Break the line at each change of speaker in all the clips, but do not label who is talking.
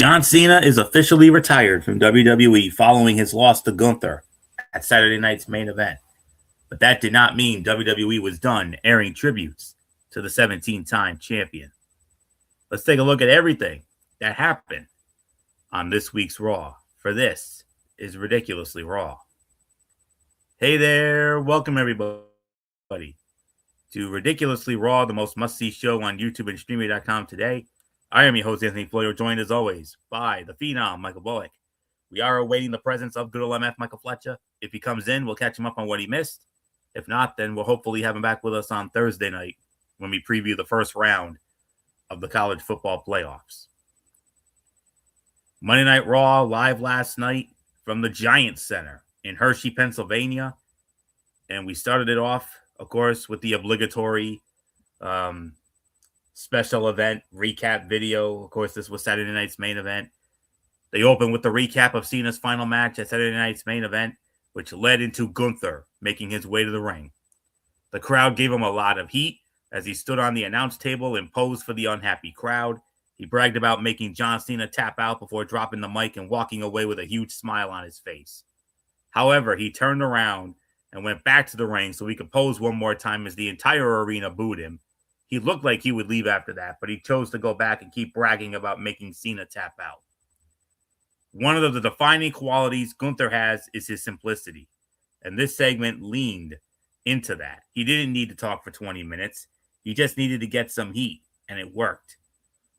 John Cena is officially retired from WWE following his loss to Gunther at Saturday night's main event. But that did not mean WWE was done airing tributes to the 17-time champion. Let's take a look at everything that happened on this week's Raw, for this is Ridiculously Raw. Hey there, welcome everybody to Ridiculously Raw, the most must-see show on YouTube and Streamy.com today. I am your host, Anthony Florio, joined as always by the Phenom, Michael Bullock. We are awaiting the presence of good old MF Michael Fletcher. If he comes in, we'll catch him up on what he missed. If not, then we'll hopefully have him back with us on Thursday night when we preview the first round of the college football playoffs. Monday Night Raw live last night from the Giants Center in Hershey, Pennsylvania. And we started it off, of course, with the obligatory special event recap video. Of course, this was Saturday night's main event. They opened with the recap of Cena's final match at Saturday night's main event, which led into Gunther making his way to the ring. The crowd gave him a lot of heat as he stood on the announce table and posed for the unhappy crowd. He bragged about making John Cena tap out before dropping the mic and walking away with a huge smile on his face. However, he turned around and went back to the ring so he could pose one more time as the entire arena booed him. He looked like he would leave after that, but he chose to go back and keep bragging about making Cena tap out. One of the defining qualities Gunther has is his simplicity, and this segment leaned into that. He didn't need to talk for 20 minutes. He just needed to get some heat, and it worked.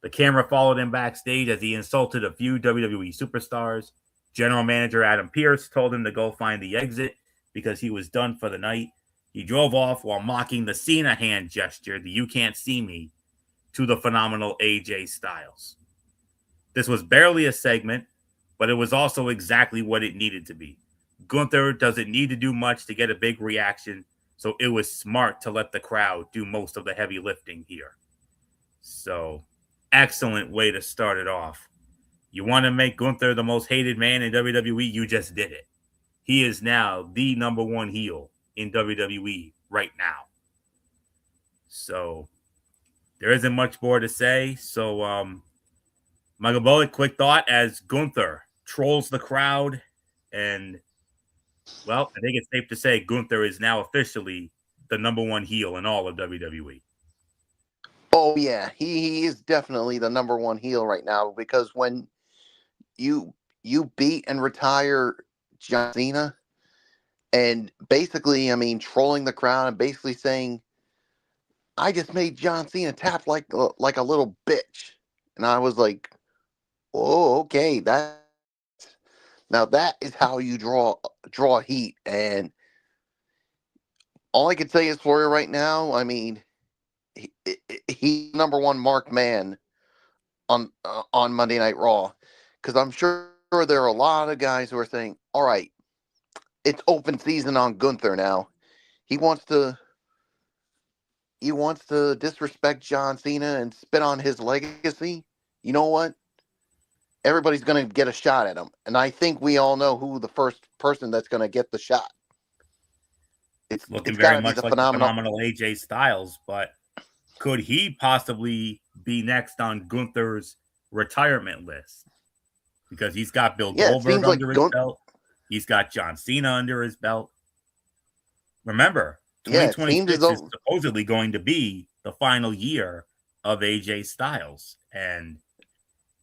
The camera followed him backstage as he insulted a few WWE superstars. General manager Adam Pearce told him to go find the exit because he was done for the night. He drove off while mocking the Cena hand gesture, the "you can't see me," to the phenomenal AJ Styles. This was barely a segment, but it was also exactly what it needed to be. Gunther doesn't need to do much to get a big reaction, so it was smart to let the crowd do most of the heavy lifting here. So, excellent way to start it off. You want to make Gunther the most hated man in WWE? You just did it. He is now the number one heel in WWE right now. So, there isn't much more to say. So, Michael Bullock, quick thought as Gunther trolls the crowd. And, well, I think it's safe to say Gunther is now officially the number one heel in all of WWE.
Oh, yeah. He is definitely the number one heel right now because when you beat and retire John Cena and basically, trolling the crowd and basically saying, I just made John Cena tap like a little bitch. And I was like, oh, okay. Now that is how you draw heat. And all I can say is for you right now, he's number one marked man on Monday Night Raw. Because I'm sure there are a lot of guys who are saying, all right, it's open season on Gunther now. He wants to disrespect John Cena and spit on his legacy. You know what? Everybody's going to get a shot at him. And I think we all know who the first person that's going to get the shot.
It's looking very much like the phenomenal AJ Styles, but could he possibly be next on Gunther's retirement list? Because he's got Bill Goldberg under his belt. He's got John Cena under his belt. Remember, 2026 is supposedly going to be the final year of AJ Styles. And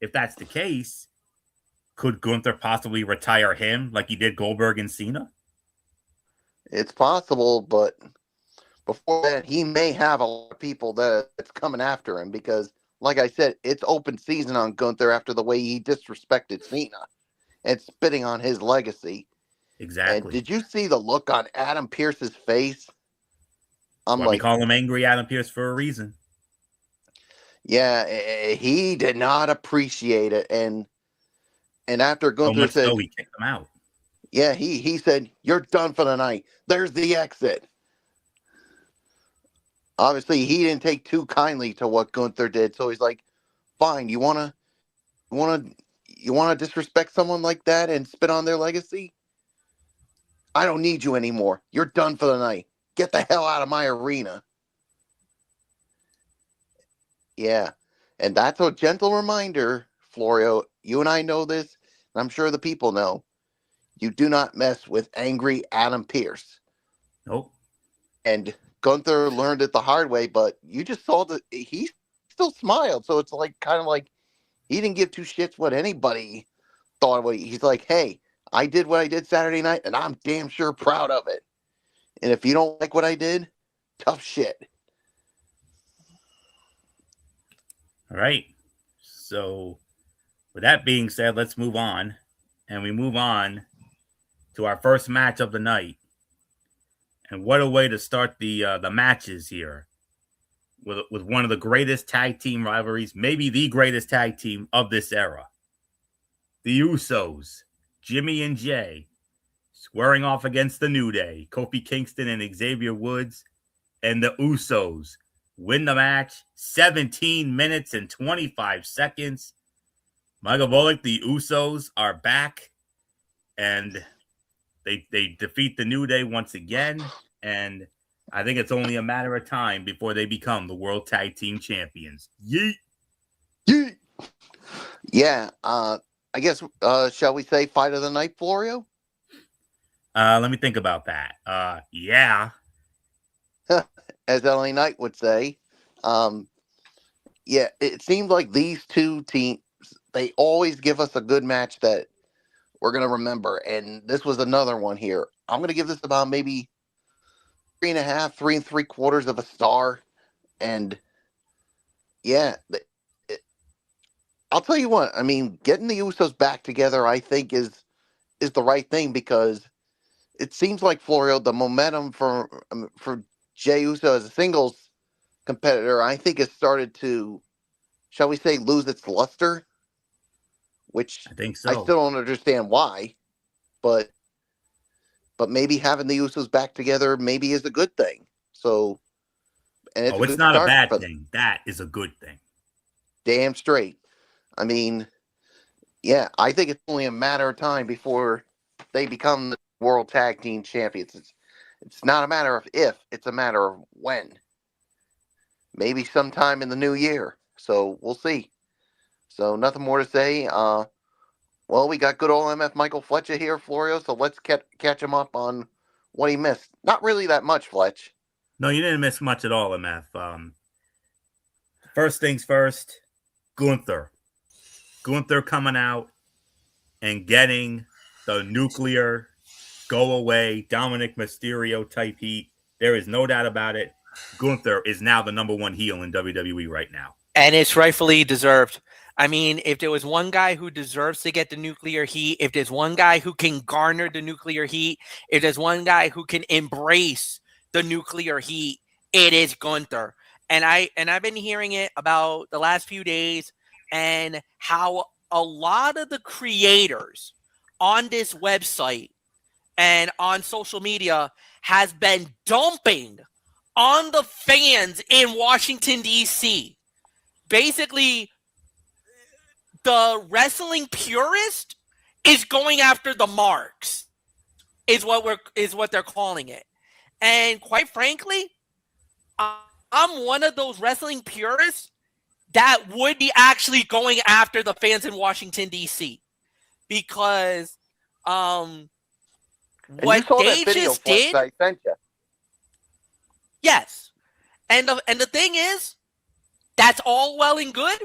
if that's the case, could Gunther possibly retire him like he did Goldberg and Cena?
It's possible, but before that, he may have a lot of people that's coming after him because, like I said, it's open season on Gunther after the way he disrespected Cena and spitting on his legacy.
Exactly.
And did you see the look on Adam Pearce's face?
We call him Angry Adam Pearce for a reason.
Yeah, he did not appreciate it, and after Gunther said,
so he kicked him out.
Yeah, he said, "You're done for the night. There's the exit." Obviously, he didn't take too kindly to what Gunther did, so he's like, "Fine, you wanna disrespect someone like that and spit on their legacy? I don't need you anymore. You're done for the night. Get the hell out of my arena." Yeah, and that's a gentle reminder, Florio. you and I know this, and I'm sure the people know, you do not mess with angry Adam Pearce.
Nope.
And Gunther learned it the hard way, but you just saw that he still smiled. So it's like kind of like he didn't give two shits what anybody thought of it. He's like, hey, I did what I did Saturday night, and I'm damn sure proud of it. And if you don't like what I did, tough shit.
All right. So, with that being said, let's move on. And we move on to our first match of the night. And what a way to start the matches here with one of the greatest tag team rivalries, maybe the greatest tag team of this era. The Usos, Jimmy and Jay, squaring off against the New Day, Kofi Kingston and Xavier Woods, and the Usos win the match, 17 minutes and 25 seconds. Michael Bullock, the Usos are back, and they defeat the New Day once again, and I think it's only a matter of time before they become the World Tag Team Champions. Yeet!
Yeet! Yeah, I guess, shall we say fight of the night, Florio?
Let me think about that. Yeah.
As LA Knight would say. Yeah, it seems like these two teams, they always give us a good match that we're going to remember. And this was another one here. I'm going to give this about maybe 3.5, 3 3/4 of a star. And yeah, I'll tell you what, I mean, getting the Usos back together, I think is the right thing, because it seems like, Florio, the momentum for Jey Uso as a singles competitor, I think has started to, shall we say, lose its luster, which
I think so.
I still don't understand why, but maybe having the Usos back together maybe is a good thing. So, and
it's not a bad thing. That is a good thing.
Damn straight. I mean, yeah, I think it's only a matter of time before they become the World Tag Team Champions. It's not a matter of if, it's a matter of when. Maybe sometime in the new year. So we'll see. So nothing more to say. Well, we got good old MF Michael Fletcher here, Florio, so let's catch him up on what he missed. Not really that much, Fletch.
No, you didn't miss much at all, MF. First things first, Gunther. Gunther coming out and getting the nuclear go away Dominic Mysterio type heat. There is no doubt about it. Gunther is now the number one heel in WWE right now.
And it's rightfully deserved. I mean, if there was one guy who deserves to get the nuclear heat, if there's one guy who can garner the nuclear heat, if there's one guy who can embrace the nuclear heat, it is Gunther. And I've been hearing it about the last few days, and how a lot of the creators on this website and on social media has been dumping on the fans in Washington, D.C. Basically, the wrestling purist is going after the marks, is what they're calling it. And quite frankly, I'm one of those wrestling purists that would be actually going after the fans in Washington, D.C. Because what they just did,
I sent you.
Yes. And the thing is, that's all well and good.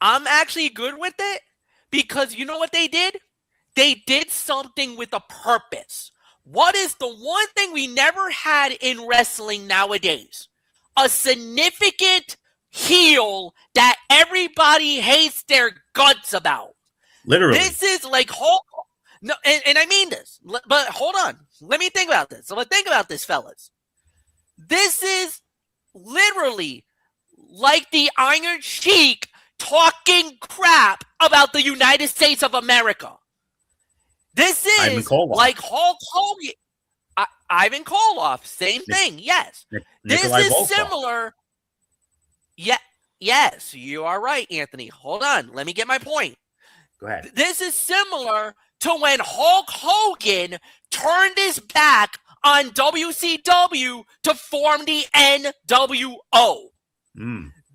I'm actually good with it, because you know what they did? They did something with a purpose. What is the one thing we never had in wrestling nowadays? A significant heel that everybody hates their guts about.
Literally.
This is like Hulk. No, and I mean this, but hold on. Let me think about this. So let's think about this, fellas. This is literally like the Iron Sheik talking crap about the United States of America. This is like Hulk Hogan. Ivan Koloff, same thing. Yes. This is similar. Yeah. Yes, you are right, Anthony. Hold on. Let me get my point.
Go ahead.
This is similar to when Hulk Hogan turned his back on WCW to form the NWO.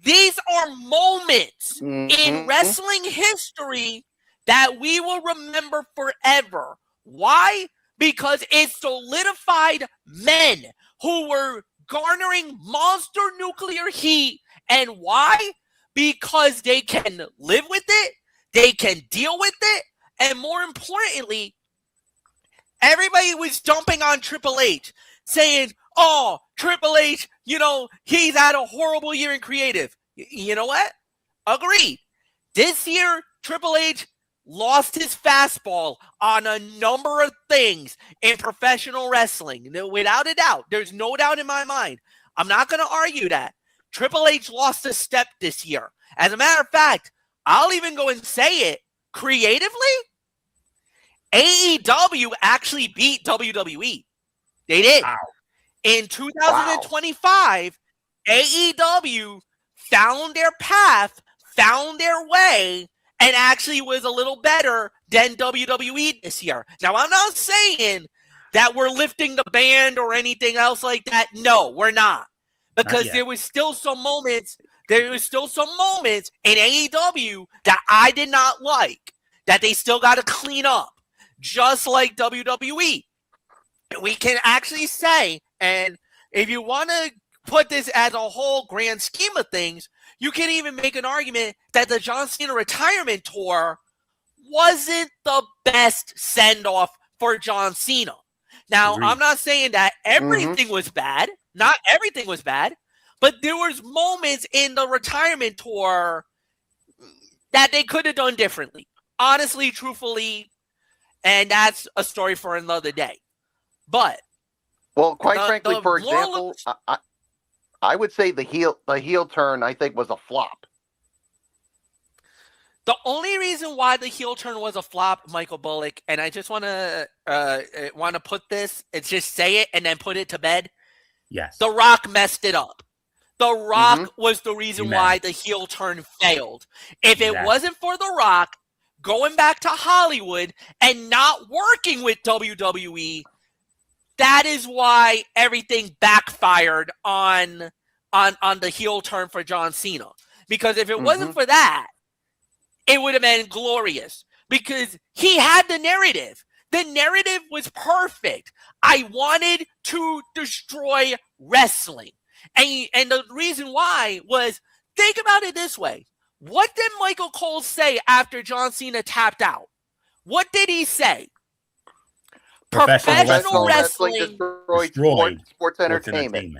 These are moments in wrestling history that we will remember forever. Why? Because it solidified men who were garnering monster nuclear heat. And why? Because they can live with it, they can deal with it, and more importantly, everybody was jumping on Triple H, saying, oh, Triple H, he's had a horrible year in creative. You know what? Agreed. This year, Triple H lost his fastball on a number of things in professional wrestling. Without a doubt. There's no doubt in my mind. I'm not going to argue that. Triple H lost a step this year. As a matter of fact, I'll even go and say it. Creatively, AEW actually beat WWE. They did.
Wow.
In 2025, AEW found their path, found their way, and actually was a little better than WWE this year. Now, I'm not saying that we're lifting the band or anything else like that. No, we're not. Because there was still some moments in AEW that I did not like, that they still got to clean up, just like WWE. We can actually say, and if you want to put this as a whole grand scheme of things, you can even make an argument that the John Cena retirement tour wasn't the best send-off for John Cena. Now, I'm not saying that everything was bad. Not everything was bad. But there was moments in the retirement tour that they could have done differently. Honestly, truthfully, and that's a story for another day. But
quite frankly, for example, I would say the heel turn, I think, was a flop.
The only reason why the heel turn was a flop, Michael Bullock, and I just want to put this, it's just say it and then put it to bed.
Yes.
The Rock messed it up. The Rock was the reason why the heel turn failed. If it wasn't for The Rock going back to Hollywood and not working with WWE, that is why everything backfired on the heel turn for John Cena. Because if it wasn't for that, it would have been glorious. Because he had the narrative. The narrative was perfect. I wanted to destroy wrestling. And the reason why was, think about it this way. What did Michael Cole say after John Cena tapped out? What did he say? Professional wrestling
destroyed sports entertainment.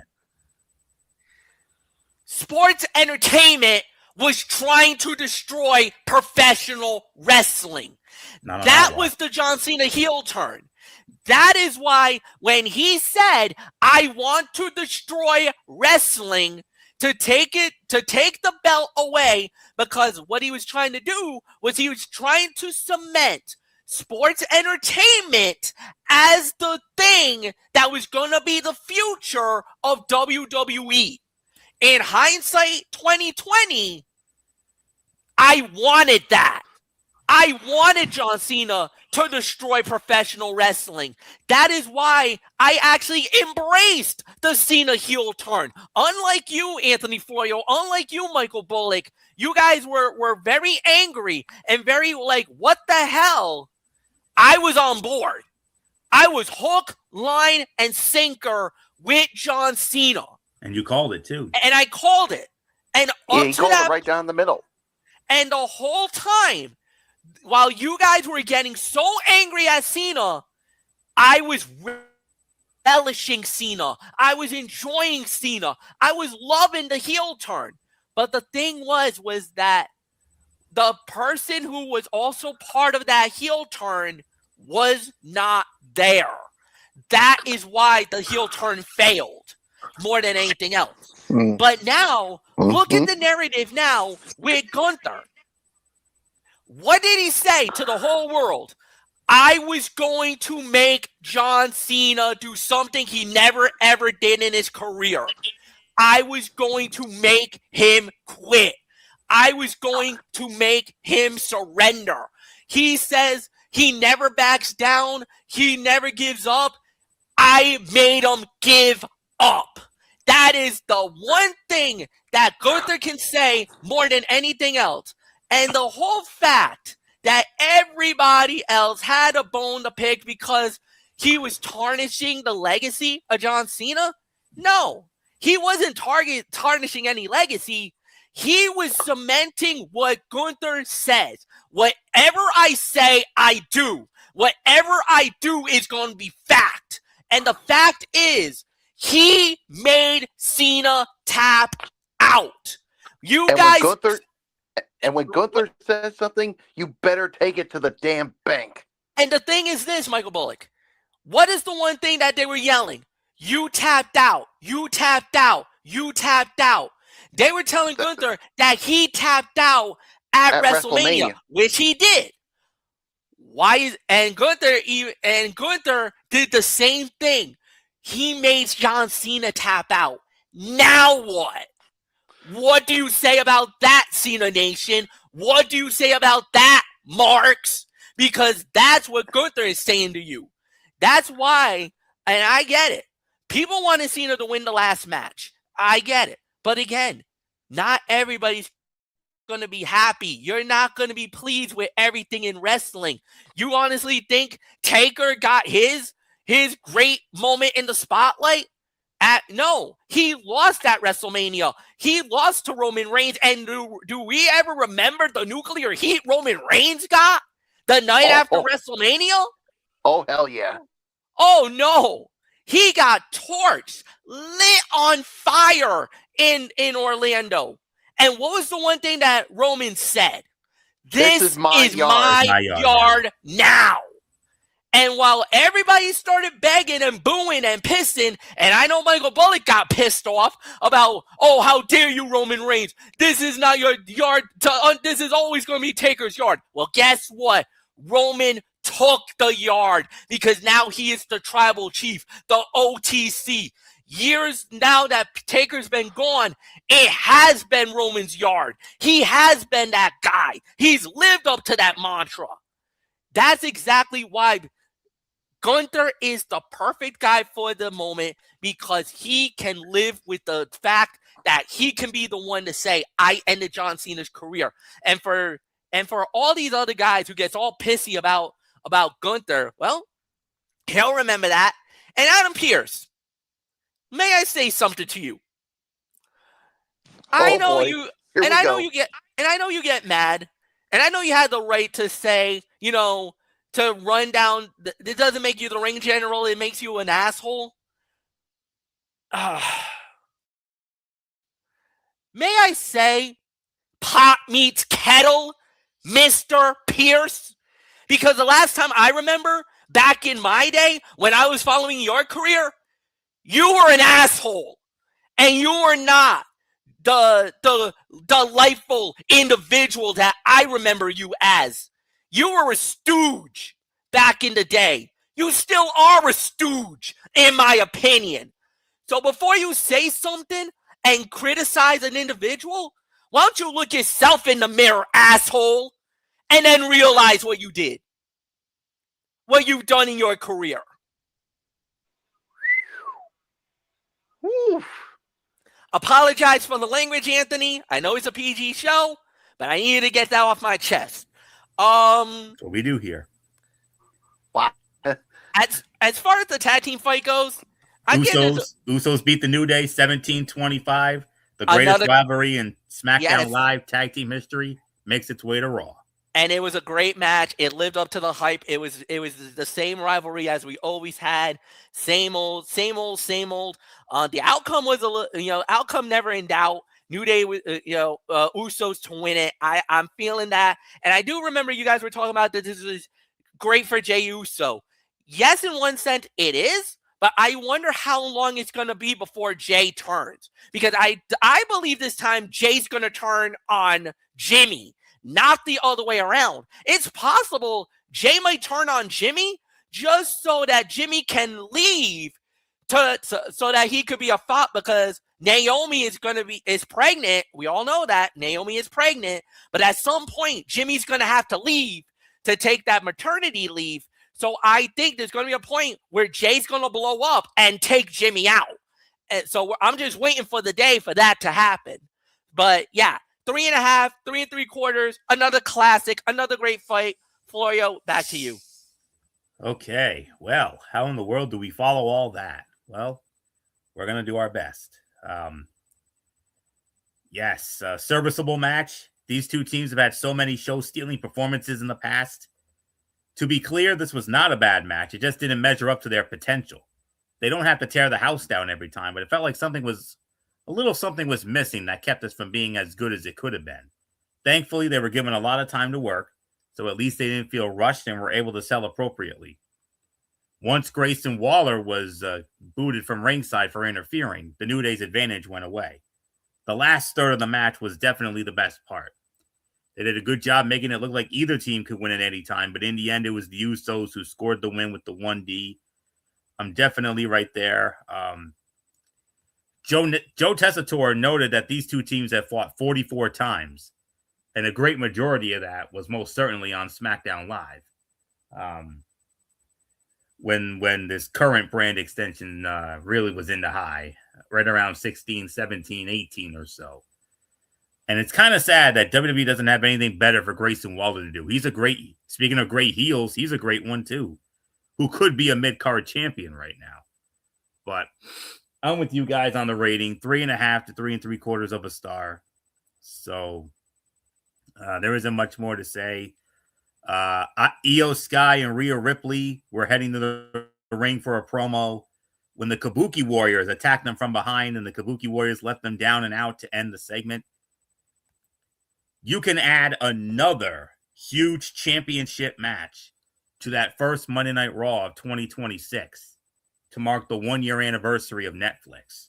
Sports entertainment was trying to destroy professional wrestling. That was the John Cena heel turn. That is why when he said, I want to destroy wrestling, to take the belt away, because what he was trying to do was he was trying to cement sports entertainment as the thing that was going to be the future of WWE. In hindsight 2020, I wanted that. I wanted John Cena to destroy professional wrestling. That is why I actually embraced the Cena heel turn. Unlike you, Anthony Florio, unlike you, Michael Bullock, you guys were very angry and very like, what the hell? I was on board. I was hook, line, and sinker with John Cena.
And you called it too.
And I called it. And
he called it right down the middle.
And the whole time, while you guys were getting so angry at Cena, I was relishing Cena. I was enjoying Cena. I was loving the heel turn. But the thing was that the person who was also part of that heel turn was not there. That is why the heel turn failed more than anything else. But now, look at the narrative now with Gunther. What did he say to the whole world? I was going to make John Cena do something he never, ever did in his career. I was going to make him quit. I was going to make him surrender. He says he never backs down. He never gives up. I made him give up. That is the one thing that Gunther can say more than anything else. And the whole fact that everybody else had a bone to pick because he was tarnishing the legacy of John Cena? No, he wasn't tarnishing any legacy. He was cementing what Gunther says. Whatever I say, I do. Whatever I do is going to be fact. And the fact is, he made Cena tap out. You
And
guys...
when Gunther says something, you better take it to the damn bank.
And the thing is this, Michael Bullock. What is the one thing that they were yelling? You tapped out. You tapped out. You tapped out. They were telling Gunther that he tapped out at WrestleMania, which he did. Gunther did the same thing. He made John Cena tap out. Now what? What do you say about that, Cena Nation? What do you say about that, Marks? Because that's what Gunther is saying to you. That's why, and I get it. People wanted Cena to win the last match. I get it. But again, not everybody's going to be happy. You're not going to be pleased with everything in wrestling. You honestly think Taker got his great moment in the spotlight? No, he lost at WrestleMania. He lost to Roman Reigns. And do we ever remember the nuclear heat Roman Reigns got the night after WrestleMania?
Oh, hell yeah.
Oh, no. He got torched, lit on fire in Orlando. And what was the one thing that Roman said? This is my yard now. And while everybody started begging and booing and pissing, and I know Michael Bullock got pissed off about, oh, how dare you, Roman Reigns? This is not your yard. This is always going to be Taker's yard. Well, guess what? Roman took the yard because now he is the tribal chief, the OTC. Years now that Taker's been gone, it has been Roman's yard. He has been that guy. He's lived up to that mantra. That's exactly why Gunther is the perfect guy for the moment, because he can live with the fact that he can be the one to say, I ended John Cena's career. And for all these other guys who gets all pissy about Gunther, well, he'll remember that. And Adam Pearce, may I say something to you? I know you get mad, and I know you had the right to say, to run down. It doesn't make you the ring general. It makes you an asshole. May I say, pot meets kettle, Mr. Pearce? Because the last time I remember, back in my day, when I was following your career, you were an asshole. And you were not the delightful individual that I remember you as. You were a stooge back in the day. You still are a stooge, in my opinion. So before you say something and criticize an individual, why don't you look yourself in the mirror, asshole, and then realize what you did, what you've done in your career.
Woo.
Apologize for the language, Anthony. I know it's a PG show, but I needed to get that off my chest.
That's what we do here.
Wow.
As far as the tag team fight goes,
Usos beat the New Day 17-25. The greatest rivalry in SmackDown Live tag team history makes its way to Raw.
And it was a great match. It lived up to the hype. It was the same rivalry as we always had. Same old. The outcome was outcome never in doubt. New Day, Usos to win it. I'm feeling that. And I do remember you guys were talking about that this is great for Jey Uso. Yes, in one sense it is, but I wonder how long it's going to be before Jey turns. Because I believe this time Jey's going to turn on Jimmy, not the other way around. It's possible Jey might turn on Jimmy just so that Jimmy can leave so that he could be a fop, because Naomi is pregnant. We all know that Naomi is pregnant, but at some point Jimmy's going to have to leave to take that maternity leave. So I think there's going to be a point where Jay's going to blow up and take Jimmy out. And so I'm just waiting for the day for that to happen. But yeah, 3.5, 3 3/4, another classic, another great fight. Florio, back to you.
Okay, well, how in the world do we follow all that? Well, we're going to do our best. Yes, serviceable match. These two teams have had so many show-stealing performances in the past. To be clear, this was not a bad match. It just didn't measure up to their potential. They don't have to tear the house down every time, but it felt like something was missing that kept us from being as good as it could have been. Thankfully, they were given a lot of time to work, so at least they didn't feel rushed and were able to sell appropriately. Once Grayson Waller was booted from ringside for interfering, the New Day's advantage went away. The last third of the match was definitely the best part. They did a good job making it look like either team could win at any time, but in the end, it was the Usos who scored the win with the 1D. I'm definitely right there. Joe Tessitore noted that these two teams have fought 44 times, and a great majority of that was most certainly on SmackDown Live. When this current brand extension really was in the high, right around 16, 17, 18 or so. And it's kind of sad that WWE doesn't have anything better for Grayson Waller to do. Speaking of great heels, he's a great one too, who could be a mid-card champion right now. But I'm with you guys on the rating, 3.5 to 3 3/4 of a star. So there isn't much more to say. Io Sky and Rhea Ripley were heading to the ring for a promo when the Kabuki Warriors attacked them from behind and the Kabuki Warriors left them down and out to end the segment. You can add another huge championship match to that first Monday Night Raw of 2026 to mark the 1-year anniversary of Netflix.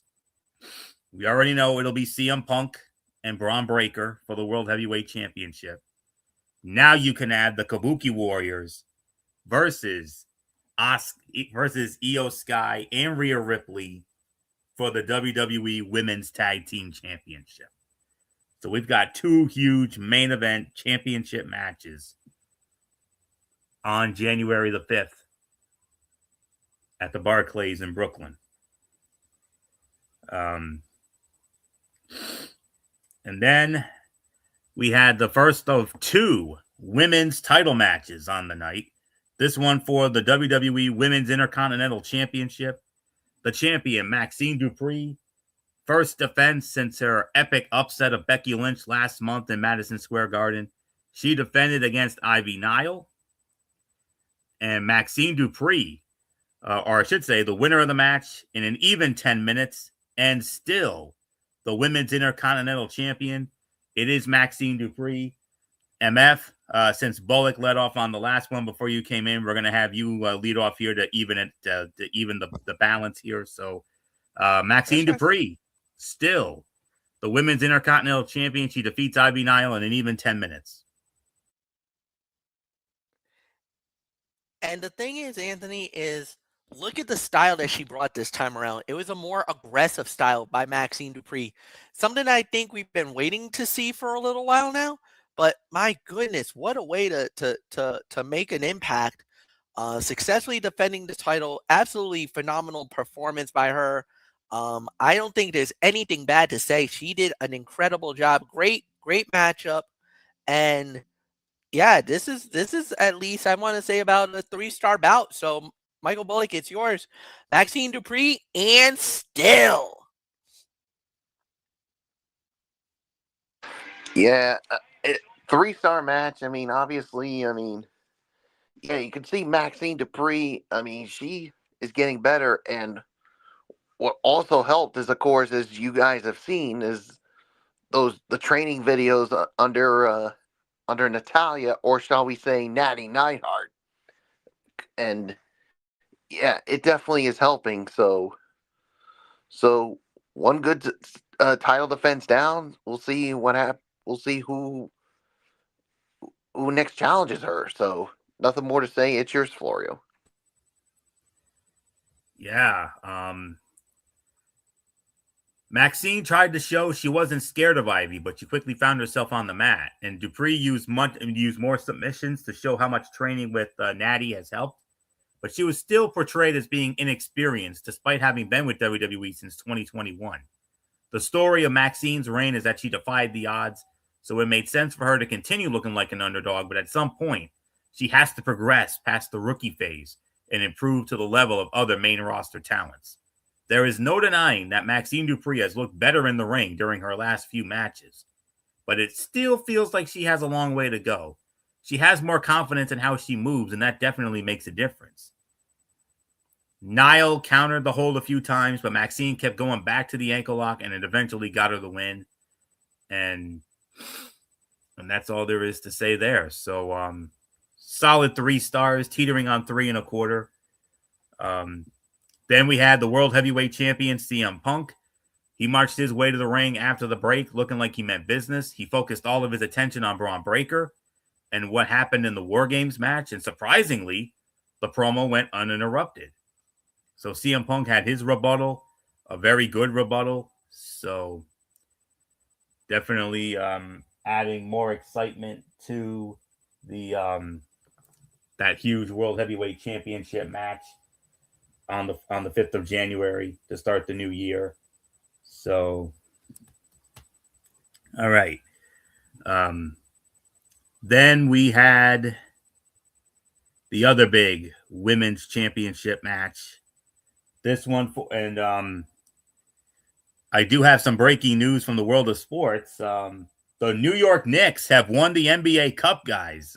We already know it'll be CM Punk and Braun Breaker for the World Heavyweight Championship. Now you can add the Kabuki Warriors versus Io Sky and Rhea Ripley for the WWE Women's Tag Team Championship. So we've got two huge main event championship matches on January the 5th at the Barclays in Brooklyn. And then we had the first of two women's title matches on the night. This one for the WWE Women's Intercontinental Championship. The champion, Maxine Dupri, first defense since her epic upset of Becky Lynch last month in Madison Square Garden. She defended against Ivy Nile. And Maxine Dupri, or I should say, the winner of the match in an even 10 minutes, and still the Women's Intercontinental Champion. It is Maxine Dupri. MF, since Bullock led off on the last one before you came in, we're going to have you lead off here to even it, to even the balance here. So Maxine Dupri, still the Women's Intercontinental Champion. She defeats Ivy Nile in an even 10 minutes.
And the thing is, Anthony, is look at the style that she brought this time around. It was a more aggressive style by Maxine Dupri. Something I think we've been waiting to see for a little while now. But my goodness, what a way to make an impact. Successfully defending the title. Absolutely phenomenal performance by her. I don't think there's anything bad to say. She did an incredible job. Great matchup. And yeah, this is at least, I want to say, about a 3-star bout. So Michael Bullock, it's yours. Maxine Dupri and still.
Yeah, 3-star match. I mean, obviously, yeah, you can see Maxine Dupri. I mean, she is getting better. And what also helped is, of course, as you guys have seen, is the training videos under Natalya, or shall we say Natty Neidhart. And yeah, it definitely is helping. So one good title defense down. We'll see what happens. We'll see who next challenges her. So nothing more to say. It's yours, Florio.
Yeah. Maxine tried to show she wasn't scared of Ivy, but she quickly found herself on the mat. And Dupri used more submissions to show how much training with Natty has helped. But she was still portrayed as being inexperienced, despite having been with WWE since 2021. The story of Maxine's reign is that she defied the odds, So it made sense for her to continue looking like an underdog, but at some point, she has to progress past the rookie phase and improve to the level of other main roster talents. There is no denying that Maxine Dupri has looked better in the ring during her last few matches, but it still feels like she has a long way to go. She has more confidence in how she moves, and that definitely makes a difference. Nile countered the hold a few times, but Maxine kept going back to the ankle lock, and it eventually got her the win. And that's all there is to say there. So, solid 3 stars, teetering on 3 1/4. Then we had the World Heavyweight Champion, CM Punk. He marched his way to the ring after the break, looking like he meant business. He focused all of his attention on Braun Breaker and what happened in the War Games match. And surprisingly, the promo went uninterrupted. So CM Punk had his rebuttal, a very good rebuttal. So definitely adding more excitement to the that huge World Heavyweight Championship match on the 5th of January to start the new year. So, all right. Then we had the other big women's championship match. This one, I do have some breaking news from the world of sports. The New York Knicks have won the NBA Cup, guys.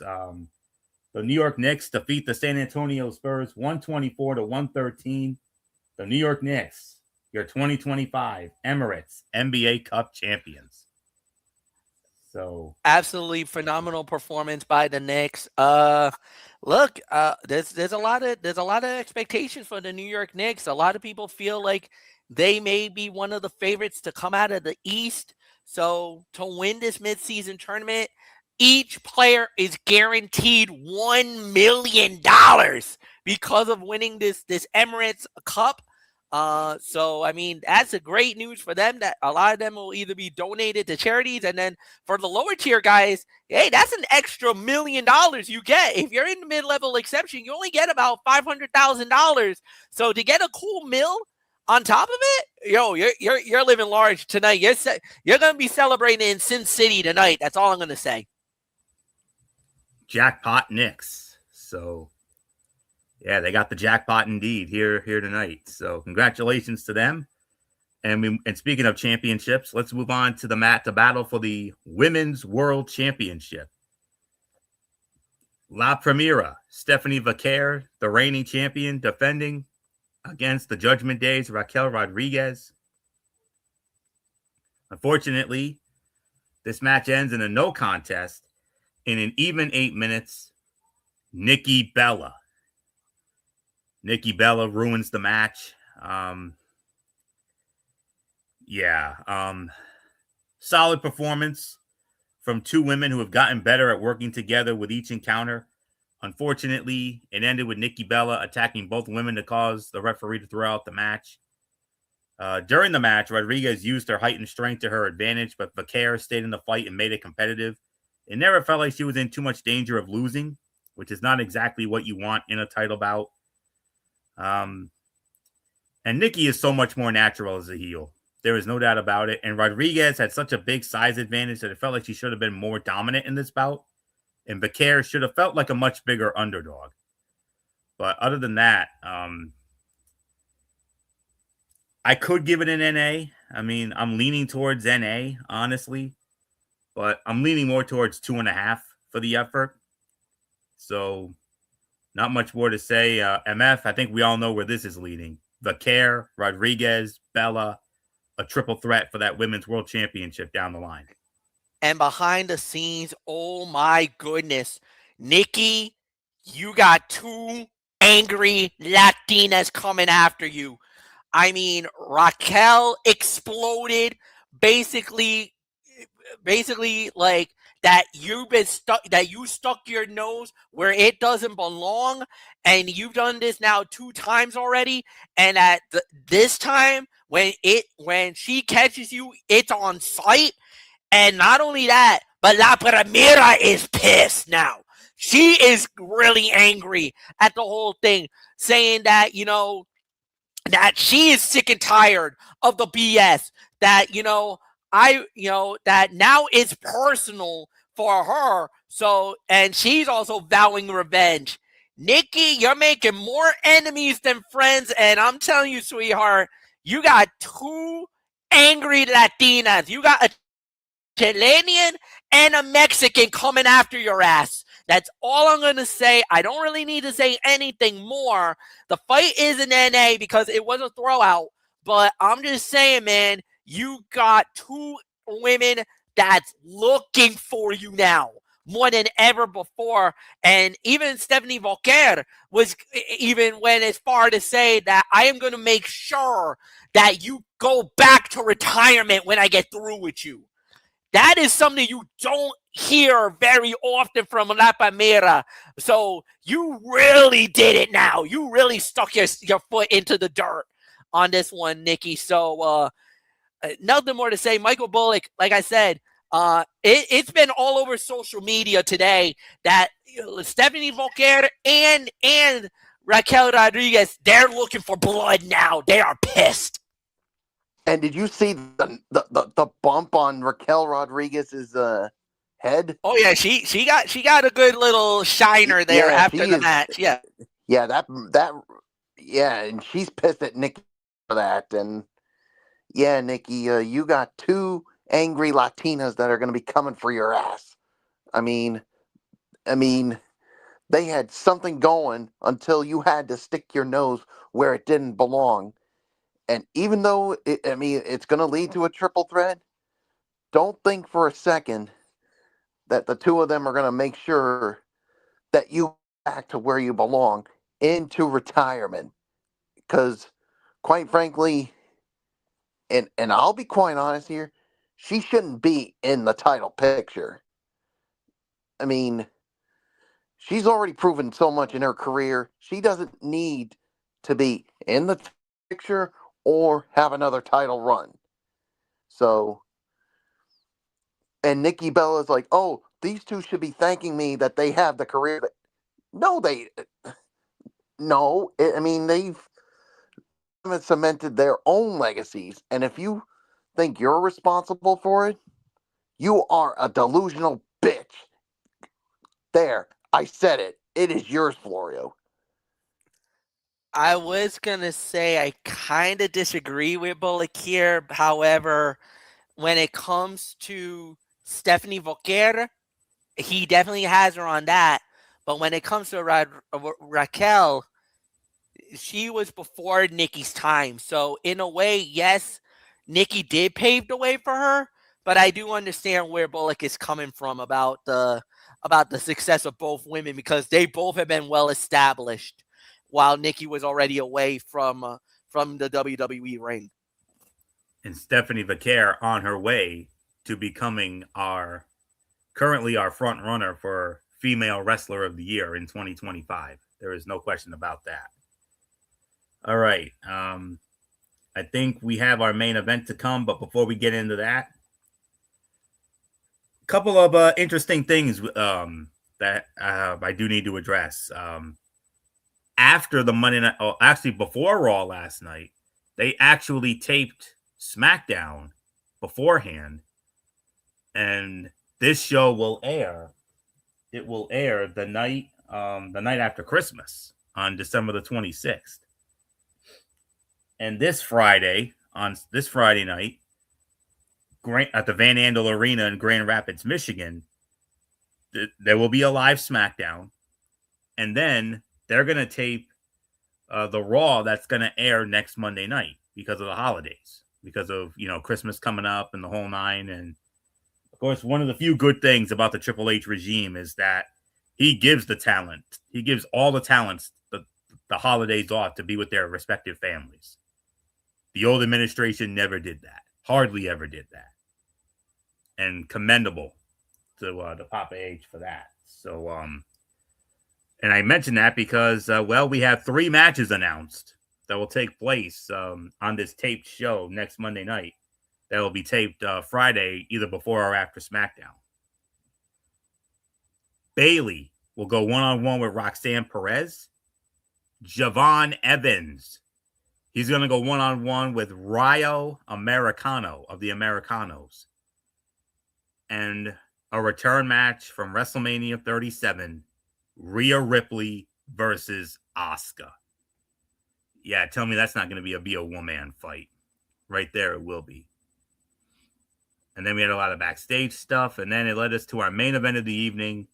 The New York Knicks defeat the San Antonio Spurs 124-113. The New York Knicks, your 2025 Emirates NBA Cup champions. So
absolutely phenomenal performance by the Knicks. Look, there's a lot of expectations for the New York Knicks. A lot of people feel like they may be one of the favorites to come out of the East. So to win this midseason tournament, each player is guaranteed $1 million because of winning this Emirates Cup. So, I mean, that's a great news for them that a lot of them will either be donated to charities. And then for the lower tier guys, hey, that's an extra $1 million you get. If you're in the mid-level exception, you only get about $500,000. So to get a cool mill on top of it, yo, you're living large tonight. You're going to be celebrating in Sin City tonight. That's all I'm going to say.
Jackpot Knicks. So yeah, they got the jackpot indeed here tonight. So congratulations to them. And speaking of championships, let's move on to the battle for the Women's World Championship. La Primera, Stephanie Vaquer, the reigning champion, defending against the Judgment Day's Raquel Rodriguez. Unfortunately, this match ends in a no contest in an even 8 minutes. Nikki Bella ruins the match. Solid performance from two women who have gotten better at working together with each encounter. Unfortunately, it ended with Nikki Bella attacking both women to cause the referee to throw out the match. During the match, Rodriguez used her height and strength to her advantage, but Vaquer stayed in the fight and made it competitive. It never felt like she was in too much danger of losing, which is not exactly what you want in a title bout. And Nikki is so much more natural as a heel. There is no doubt about it. And Rodriguez had such a big size advantage that it felt like she should have been more dominant in this bout. And Vaquer should have felt like a much bigger underdog. But other than that, I could give it an NA. I mean, I'm leaning towards NA, honestly. But I'm leaning more towards 2.5 for the effort. So not much more to say. MF, I think we all know where this is leading. Vaquer, Rodriguez, Bella, a triple threat for that Women's World Championship down the line.
And behind the scenes, oh my goodness, Nikki, you got two angry Latinas coming after you. I mean, Raquel exploded basically like that you stuck your nose where it doesn't belong, and you've done this now 2 times already, and at this time when she catches you, it's on sight. And not only that, but La Primera is pissed now. She is really angry at the whole thing, saying that, that she is sick and tired of the BS, that, that now it's personal for her. So, and she's also vowing revenge. Nikki, you're making more enemies than friends. And I'm telling you, sweetheart, you got two angry Latinas. You got a Chilean and a Mexican coming after your ass. That's all I'm going to say. I don't really need to say anything more. The fight is in NA because it was a throwout. But I'm just saying, man, you got two women that's looking for you now more than ever before. And even Stephanie Volker even went as far to say that I am going to make sure that you go back to retirement when I get through with you. That is something you don't hear very often from La Palmera. So you really did it now. You really stuck your foot into the dirt on this one, Nikki. So nothing more to say. Michael Bullock, like I said, it's been all over social media today that Stephanie Volker and Raquel Rodriguez, they're looking for blood now. They are pissed.
And did you see the bump on Raquel Rodriguez's head?
Oh yeah, she got a good little shiner there after the match. Yeah,
and she's pissed at Nikki for that. And yeah, Nikki, you got two angry Latinas that are going to be coming for your ass. I mean, they had something going until you had to stick your nose where it didn't belong. And even though it's going to lead to a triple threat, don't think for a second that the two of them are going to make sure that you back to where you belong, into retirement. Because, quite frankly, and I'll be quite honest here, she shouldn't be in the title picture. I mean, she's already proven so much in her career. She doesn't need to be in the picture or have another title run. So, and Nikki Bella's like, oh, these two should be thanking me that they have the career that. They've cemented their own legacies. And if you think you're responsible for it, you are a delusional bitch. There, I said it. It is yours, Florio.
I was going to say I kind of disagree with Bullock here. However, when it comes to Stephanie Volker, he definitely has her on that. But when it comes to Raquel, she was before Nikki's time. So in a way, yes, Nikki did pave the way for her. But I do understand where Bullock is coming from about the success of both women, because they both have been well established while Nikki was already away from the WWE ring.
And Stephanie Volker on her way to becoming currently our front runner for Female Wrestler of the Year in 2025. There is no question about that. All right. I think we have our main event to come, but before we get into that, a couple of interesting things that I do need to address. After the Monday night, actually before Raw last night, they actually taped SmackDown beforehand, and this show will air. It will air the night after Christmas on December the 26th. And this Friday night, at the Van Andel Arena in Grand Rapids, Michigan, there will be a live SmackDown, and then they're going to tape the Raw that's going to air next Monday night because of the holidays, because of, Christmas coming up and the whole nine. And of course, one of the few good things about the Triple H regime is that he gives the talent. He gives all the talents the holidays off to be with their respective families. The old administration never did that. Hardly ever did that. And commendable to Papa H for that. So, and I mention that because, we have 3 matches announced that will take place on this taped show next Monday night. That will be taped Friday, either before or after SmackDown. Bayley will go one-on-one with Roxanne Perez. Javon Evans He's going to go one-on-one with Rayo Americano of the Americanos. And a return match from WrestleMania 37, Rhea Ripley versus Asuka. Yeah, tell me that's not going to be a one-man fight. Right there, it will be. And then we had a lot of backstage stuff, and then it led us to our main event of the evening,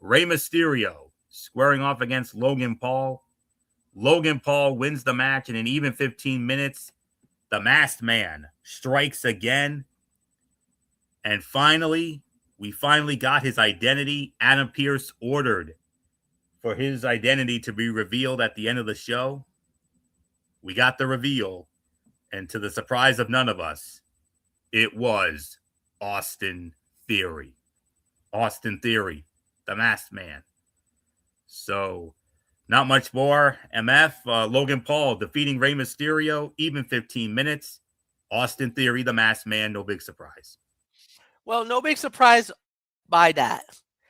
Rey Mysterio squaring off against Logan Paul. Logan Paul wins the match in an even 15 minutes. The Masked Man strikes again. And finally, we got his identity. Adam Pearce ordered for his identity to be revealed at the end of the show. We got the reveal. And to the surprise of none of us, it was Austin Theory. Austin Theory, the Masked Man. So, not much more. MF, Logan Paul defeating Rey Mysterio, even 15 minutes. Austin Theory, the Masked Man, no big surprise.
Well, no big surprise by that.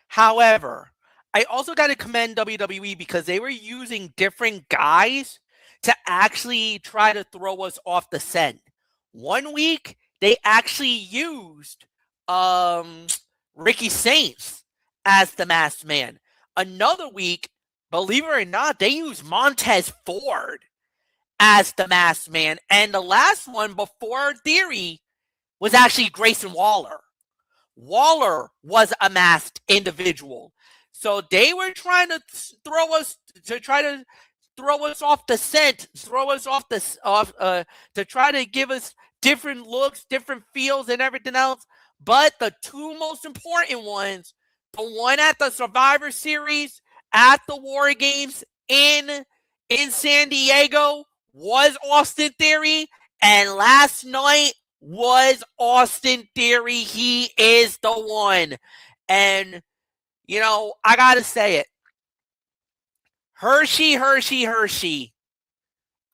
However, I also got to commend WWE because they were using different guys to actually try to throw us off the scent. One week, they actually used Ricky Saints as the Masked Man. Another week, believe it or not, they used Montez Ford as the Masked Man. And the last one before Theory was actually Grayson Waller. Waller was a masked individual. So they were trying to throw us off the scent, to try to give us different looks, different feels, and everything else. But the two most important ones, the one at the Survivor Series, at the War Games in San Diego, was Austin Theory, and last night was Austin Theory. He is the one. And, you know, I got to say it. Hershey.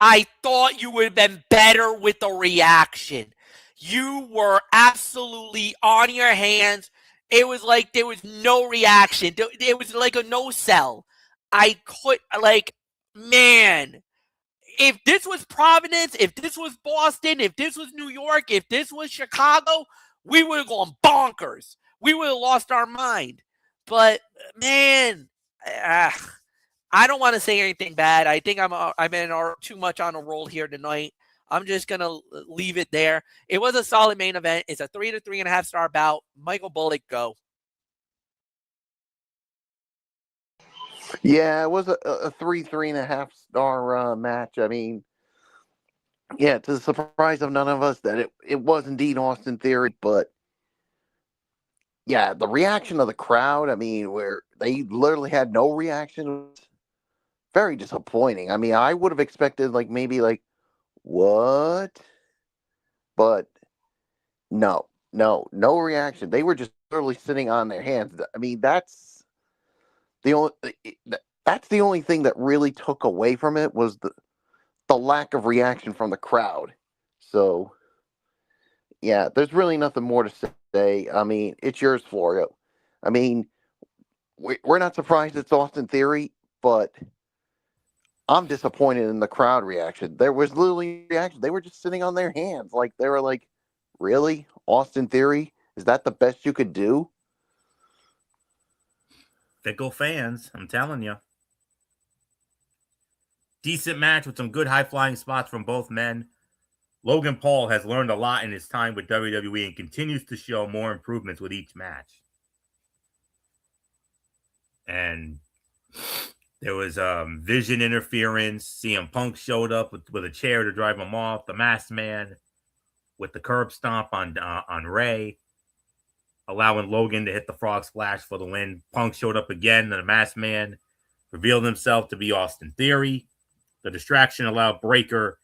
I thought you would have been better with the reaction. You were absolutely on your hands. It was like there was no reaction. It was like a no sell. I could, man, if this was Providence, if this was Boston, if this was New York, if this was Chicago, we would have gone bonkers. We would have lost our mind. But, man, I don't want to say anything bad. I think I'm in too much on a roll here tonight. I'm just going to leave it there. It was a solid main event. It's a 3 to 3.5 star bout. Michael Bullock, go.
Yeah, it was a 3.5 star match. I mean, yeah, to the surprise of none of us that it was indeed Austin Theory, but yeah, the reaction of the crowd, I mean, where they literally had no reaction, was very disappointing. I mean, I would have expected maybe what? But no reaction. They were just literally sitting on their hands. I mean, that's the only thing that really took away from it was the lack of reaction from the crowd. So, yeah, there's really nothing more to say. I mean, it's yours, Florio. I mean, we're not surprised it's Austin Theory, but I'm disappointed in the crowd reaction. There was literally reaction. They were just sitting on their hands. They were like, really? Austin Theory? Is that the best you could do?
Fickle fans, I'm telling you. Decent match with some good high-flying spots from both men. Logan Paul has learned a lot in his time with WWE and continues to show more improvements with each match. And there was vision interference. CM Punk showed up with a chair to drive him off. The Masked Man with the curb stomp on Ray, allowing Logan to hit the frog splash for the win. Punk showed up again. The Masked Man revealed himself to be Austin Theory. The distraction allowed Breakker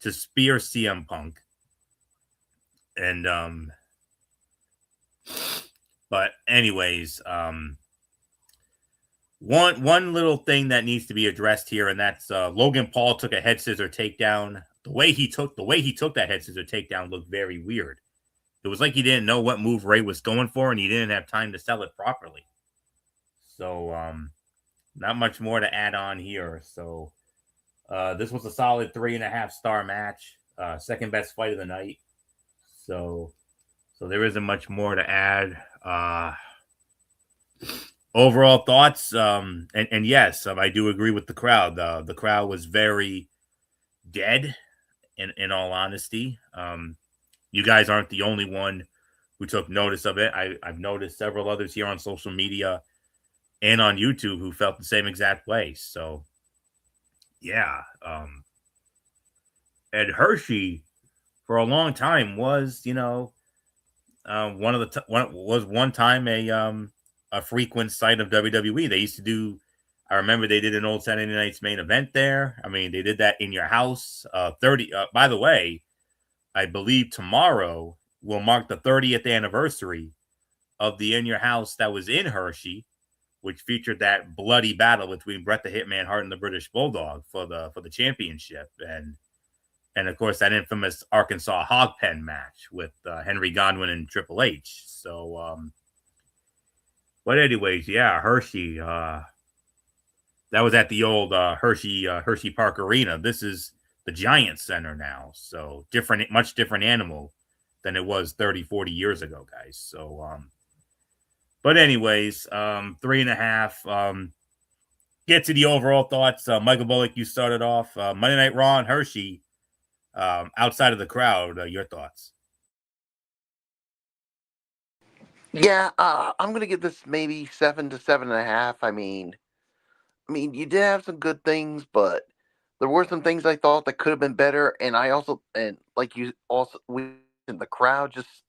to spear CM Punk. And but anyways, one little thing that needs to be addressed here, and that's Logan Paul took a head scissor takedown. The way he took that head scissor takedown looked very weird. It was like he didn't know what move Ray was going for, and he didn't have time to sell it properly. So not much more to add on here. So This was a solid 3.5-star match. Second best fight of the night. So there isn't much more to add. Overall thoughts, and yes, I do agree with the crowd. The crowd was very dead, in all honesty. You guys aren't the only one who took notice of it. I've noticed several others here on social media and on YouTube who felt the same exact way. So, yeah. Ed Hershey, for a long time, was, one time a frequent site of WWE. They used to do. I remember they did an old Saturday Night's Main Event there. I mean, they did that in your house. 30. By the way, I believe tomorrow will mark the 30th anniversary of the In Your House that was in Hershey, which featured that bloody battle between Bret the Hitman Hart and the British Bulldog for the championship, and of course that infamous Arkansas Hog Pen match with Henry Godwin and Triple H. So, but anyways, yeah, Hershey. That was at the old Hershey Park Arena. This is the Giant Center now. So much different animal than it was 30, 40 years ago, guys. So, but anyways, 3.5. Get to the overall thoughts. Michael Bullock, you started off. Monday Night Raw and Hershey. Outside of the crowd, your thoughts?
Yeah, I'm gonna give this maybe 7 to 7.5. I mean, you did have some good things, but there were some things I thought that could have been better. And like you also, in the crowd, just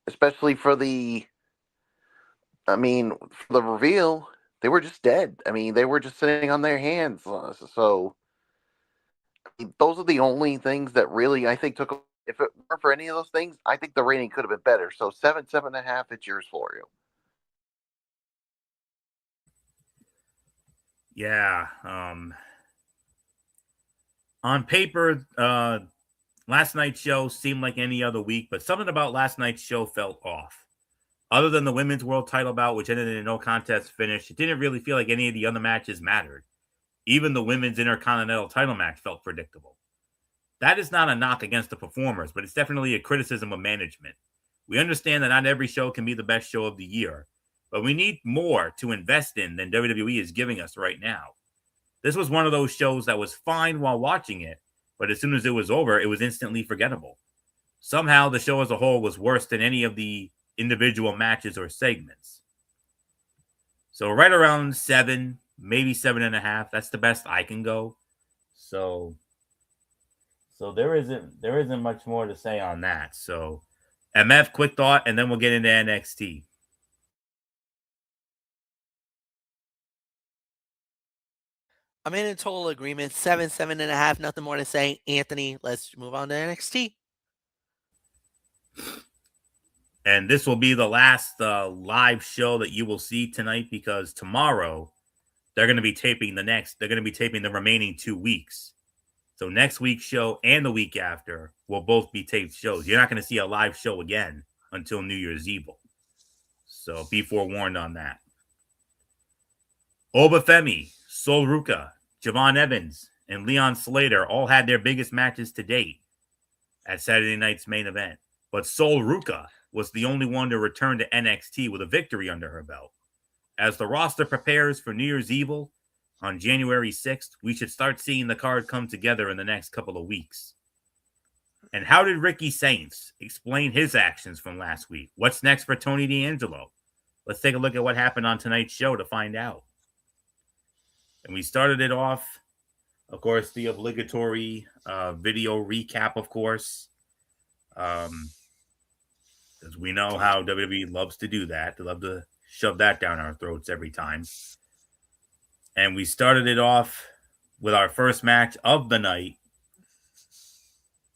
especially for the reveal, they were just dead. They were just sitting on their hands. So those are the only things that really I think took. If it weren't for any of those things, I think the rating could have been better. So 7.5. It's yours for you.
Yeah. On paper, last night's show seemed like any other week, but something about last night's show felt off. Other than the women's world title bout, which ended in a no contest finish, it didn't really feel like any of the other matches mattered. Even the women's intercontinental title match felt predictable. That is not a knock against the performers, but it's definitely a criticism of management. We understand that not every show can be the best show of the year, but we need more to invest in than WWE is giving us right now. This was one of those shows that was fine while watching it, but as soon as it was over, it was instantly forgettable. Somehow, the show as a whole was worse than any of the individual matches or segments. So right around 7, maybe 7.5. That's the best I can go. So there isn't much more to say on that. So MF, quick thought, and then we'll get into NXT.
I'm in total agreement. 7, 7.5. Nothing more to say. Anthony, let's move on to NXT.
And this will be the last live show that you will see tonight, because tomorrow they're going to be taping the remaining 2 weeks. So next week's show and the week after will both be taped shows. You're not going to see a live show again until New Year's Eve. So be forewarned on that. Obafemi, Sol Ruka, Javon Evans, and Leon Slater all had their biggest matches to date at Saturday night's main event. But Sol Ruka was the only one to return to NXT with a victory under her belt. As the roster prepares for New Year's Evil on January 6th, we should start seeing the card come together in the next couple of weeks. And how did Ricky Saints explain his actions from last week? What's next for Tony D'Angelo? Let's take a look at what happened on tonight's show to find out. And we started it off, of course, the obligatory video recap, of course. Because we know how WWE loves to do that. They love to shove that down our throats every time. And we started it off with our first match of the night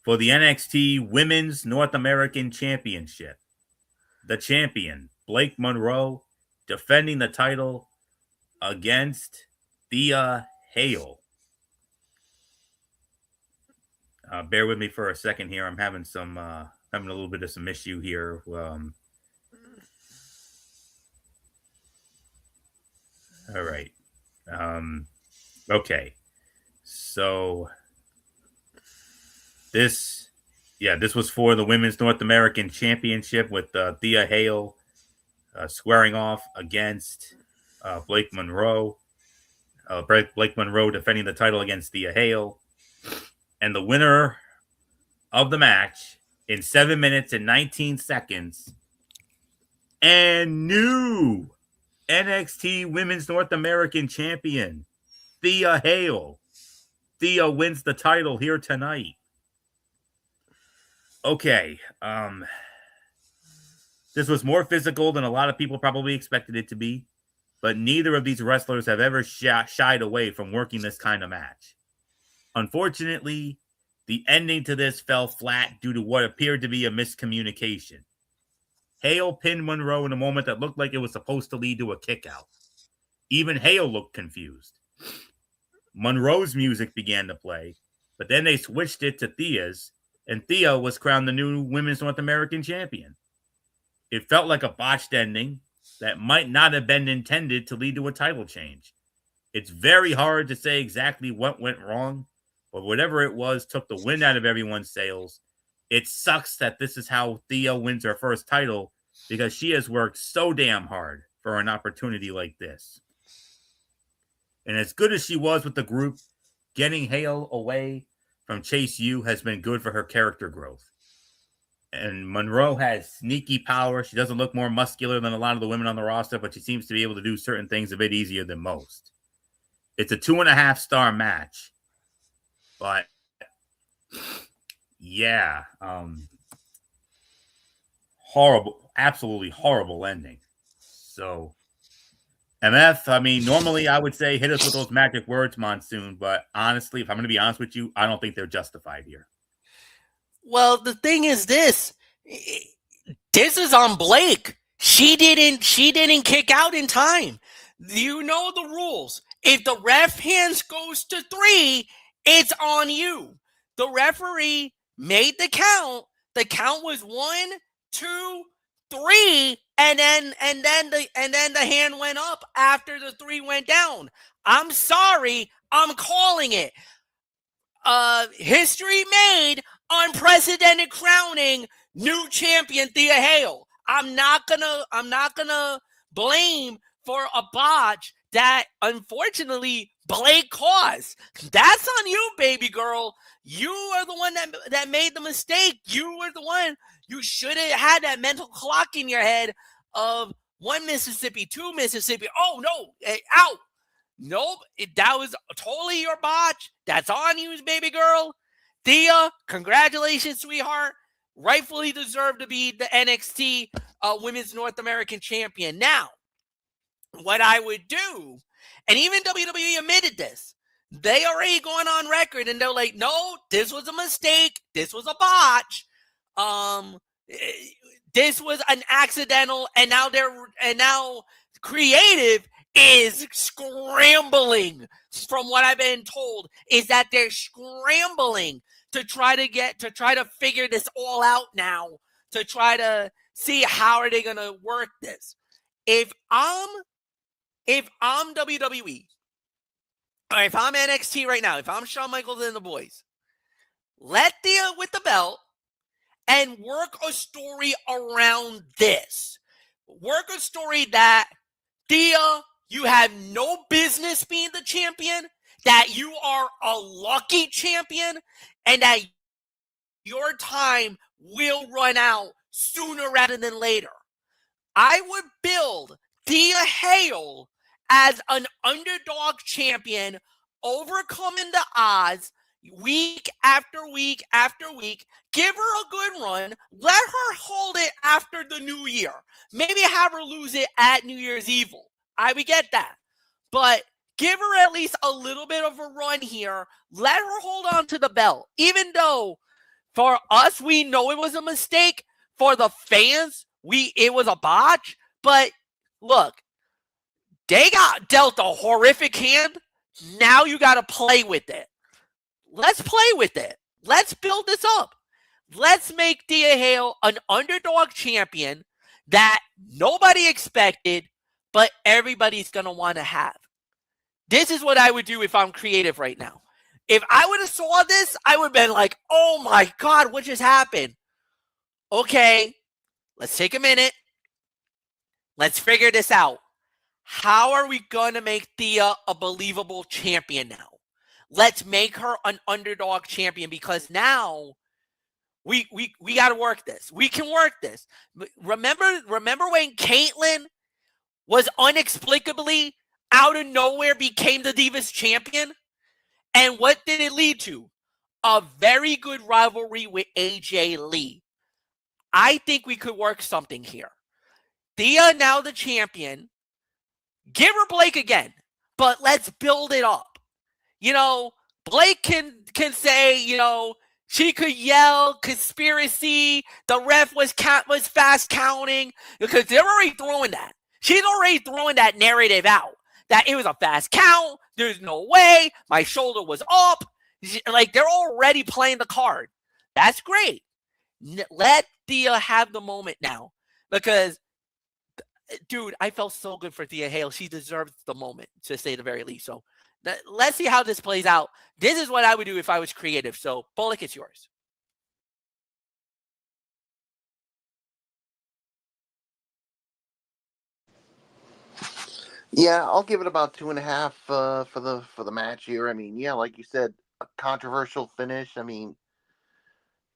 for the NXT Women's North American Championship. The champion, Blake Monroe, defending the title against Thea Hale. Bear with me for a second here. I'm having a little bit of some issue here. All right. Okay. So this was for the Women's North American Championship with Thea Hale squaring off against Blake Monroe. Blake Monroe defending the title against Thea Hale. And the winner of the match in 7 minutes and 19 seconds and new NXT Women's North American Champion, Thea Hale. Thea wins the title here tonight. Okay. This was more physical than a lot of people probably expected it to be, but neither of these wrestlers have ever shied away from working this kind of match. Unfortunately, the ending to this fell flat due to what appeared to be a miscommunication. Hale pinned Monroe in a moment that looked like it was supposed to lead to a kickout. Even Hale looked confused. Monroe's music began to play, but then they switched it to Thea's, and Thea was crowned the new Women's North American Champion. It felt like a botched ending that might not have been intended to lead to a title change. It's very hard to say exactly what went wrong, but whatever it was took the wind out of everyone's sails. It sucks that this is how Thea wins her first title because she has worked so damn hard for an opportunity like this. And as good as she was with the group, getting Hale away from Chase U has been good for her character growth. And Monroe has sneaky power. She doesn't look more muscular than a lot of the women on the roster, but she seems to be able to do certain things a bit easier than most. It's a 2.5-star match. But, yeah. Horrible, absolutely horrible ending. So, MF, I mean, normally I would say hit us with those magic words, Monsoon, but honestly, if I'm going to be honest with you, I don't think they're justified here.
Well, the thing is this is on Blake. She didn't kick out in time. You know the rules. If the ref hands goes to 3, it's on you. The referee made the count. The count was 1, 2, 3, and then the hand went up after the 3 went down. I'm sorry, I'm calling it. History made, unprecedented crowning, new champion Thea Hale. I'm not gonna blame for a botch that unfortunately Blake caused. That's on you, baby girl. You are the one that made the mistake. You were the one. You should have had that mental clock in your head of 1 Mississippi, 2 Mississippi. Oh no, out. Nope, that was totally your botch. That's on you, baby girl. Thea, congratulations, sweetheart. Rightfully deserved to be the NXT Women's North American Champion. Now, what I would do, and even WWE admitted this, they already going on record and they're like, no, this was a mistake. This was a botch. This was an accidental, and now creative is scrambling. From what I've been told, is that they're scrambling to try to figure this all out now, to try to see how are they gonna work this. If I'm WWE, or if I'm NXT right now, if I'm Shawn Michaels and the boys, let Thea with the belt and work a story around this. Work a story that Thea, you have no business being the champion, that you are a lucky champion, and that your time will run out sooner rather than later. I would build Thea Hale as an underdog champion, overcoming the odds week after week after week. Give her a good run. Let her hold it after the new year. Maybe have her lose it at New Year's Eve. I would get that. But give her at least a little bit of a run here. Let her hold on to the belt. Even though for us, we know it was a mistake. For the fans, it was a botch. But look, they got dealt a horrific hand. Now you got to play with it. Let's play with it. Let's build this up. Let's make Thea Hale an underdog champion that nobody expected, but everybody's going to want to have. This is what I would do if I'm creative right now. If I would have saw this, I would have been like, oh my God, what just happened? Okay, let's take a minute. Let's figure this out. How are we going to make Thea a believable champion now? Let's make her an underdog champion, because now we got to work this. We can work this. Remember when Caitlyn was inexplicably out of nowhere became the Divas champion? And what did it lead to? A very good rivalry with AJ Lee. I think we could work something here. Thea now the champion. Give her Blake again, but let's build it up. Blake can say, she could yell conspiracy. The ref was fast counting, because they're already throwing that. She's already throwing that narrative out that it was a fast count. There's no way. My shoulder was up. Like, they're already playing the card. That's great. Let Thea have the moment now, because, dude, I felt so good for Thea Hale. She deserves the moment, to say the very least. So let's see how this plays out. This is what I would do if I was creative. So, Bullock, it's yours.
Yeah, I'll give it about 2.5 for the match here. I mean, yeah, like you said, a controversial finish. I mean,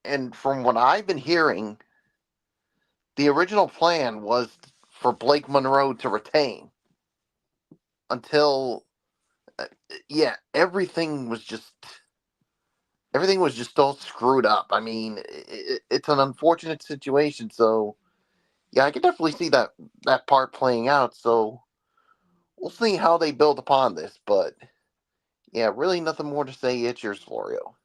and from what I've been hearing, the original plan was for Blake Monroe to retain until, everything was just all screwed up. I mean, it's an unfortunate situation. So, yeah, I can definitely see that part playing out. So, we'll see how they build upon this. But, yeah, really nothing more to say. It's yours, Florio.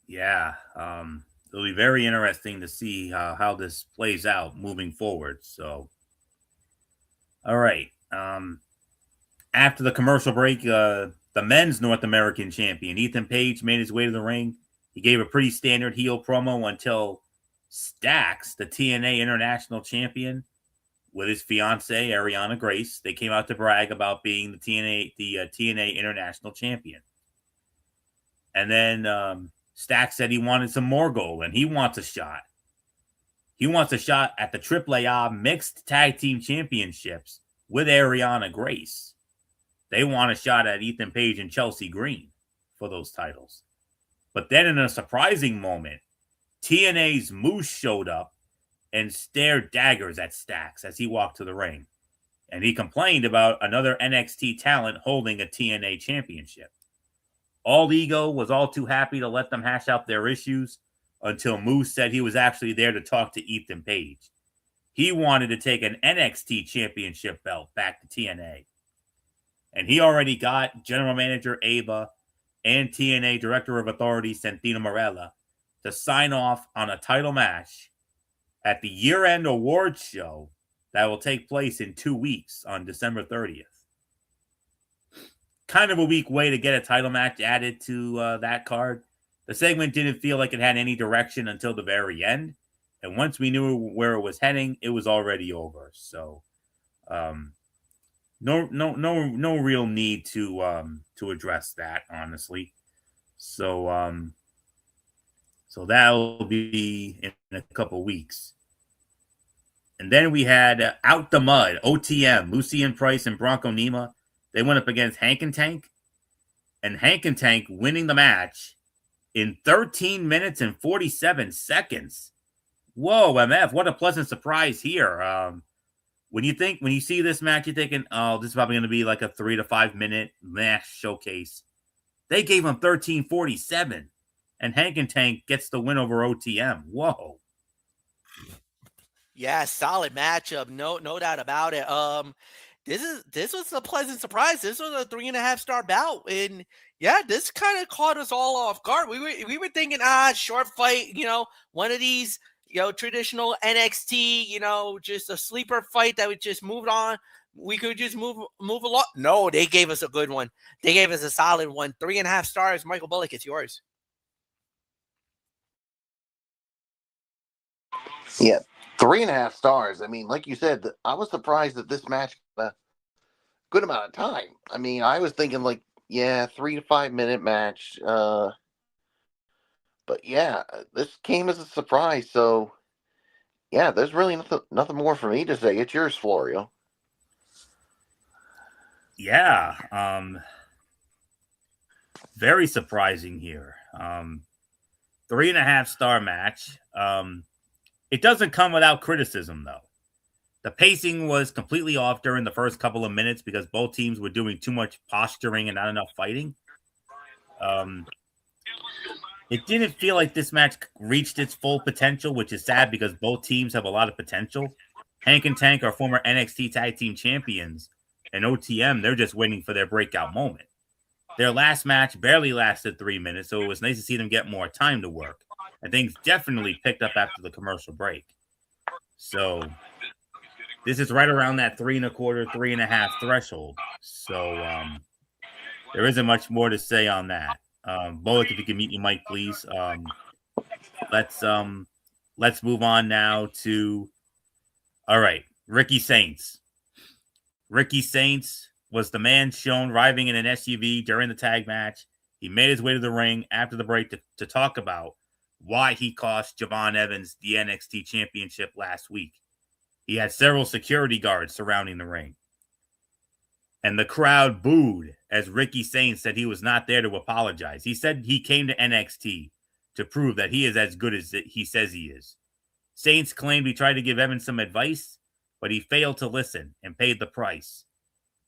Yeah, it'll be very interesting to see how this plays out moving forward. So, all right. After the commercial break, the men's North American champion, Ethan Page, made his way to the ring. He gave a pretty standard heel promo until Stacks, the TNA International Champion, with his fiancee, Ariana Grace, they came out to brag about being the TNA International Champion. And then Stacks said he wanted some more gold, and he wants a shot. He wants a shot at the AAA Mixed Tag Team Championships with Ariana Grace. They want a shot at Ethan Page and Chelsea Green for those titles. But then in a surprising moment, TNA's Moose showed up and stared daggers at Stacks as he walked to the ring. And he complained about another NXT talent holding a TNA championship. All Ego was all too happy to let them hash out their issues until Moose said he was actually there to talk to Ethan Page. He wanted to take an NXT championship belt back to TNA. And he already got General Manager Ava and TNA Director of Authority Santino Marella to sign off on a title match at the year-end awards show that will take place in 2 weeks on December 30th. Kind of a weak way to get a title match added to that card. The segment didn't feel like it had any direction until the very end. And once we knew where it was heading, it was already over. So, no real need to address that, honestly. So, so that'll be in a couple weeks. And then we had Out the Mud, OTM, Lucian Price and Bronco Nima. They went up against Hank and Tank. And Hank and Tank winning the match in 13 minutes and 47 seconds. Whoa, MF, what a pleasant surprise here. When you see this match, you're thinking, oh, this is probably going to be like a 3 to 5 minute match showcase. They gave him 13:47, and Hank and Tank gets the win over OTM. Whoa.
Yeah, solid matchup. No doubt about it. This was a pleasant surprise. This was a 3.5-star bout, and yeah, this kind of caught us all off guard. We were thinking, short fight, one of these, traditional NXT, just a sleeper fight that would just move on. We could just move along. No, they gave us a good one. They gave us a solid one. 3.5 stars. Michael Bullock, it's yours.
Yeah, 3.5 stars. I mean, like you said, I was surprised that this match good amount of time. I mean, I was thinking like, yeah, 3 to 5 minute match. But yeah, this came as a surprise. So yeah, there's really nothing more for me to say. It's yours, Florio.
Yeah, very surprising here. 3.5-star match. It doesn't come without criticism, though. The pacing was completely off during the first couple of minutes because both teams were doing too much posturing and not enough fighting. It didn't feel like this match reached its full potential, which is sad because both teams have a lot of potential. Hank and Tank are former NXT Tag Team Champions, and OTM, they're just waiting for their breakout moment. Their last match barely lasted 3 minutes, so it was nice to see them get more time to work. And things definitely picked up after the commercial break. So this is right around that 3.25, 3.5 threshold. So there isn't much more to say on that. Bullock, if you can mute your mic, please. Let's move on now to, all right, Ricky Saints. Ricky Saints was the man shown arriving in an SUV during the tag match. He made his way to the ring after the break to talk about why he cost Javon Evans the NXT Championship last week. He had several security guards surrounding the ring. And the crowd booed as Ricky Saints said he was not there to apologize. He said he came to NXT to prove that he is as good as he says he is. Saints claimed he tried to give Evans some advice, but he failed to listen and paid the price.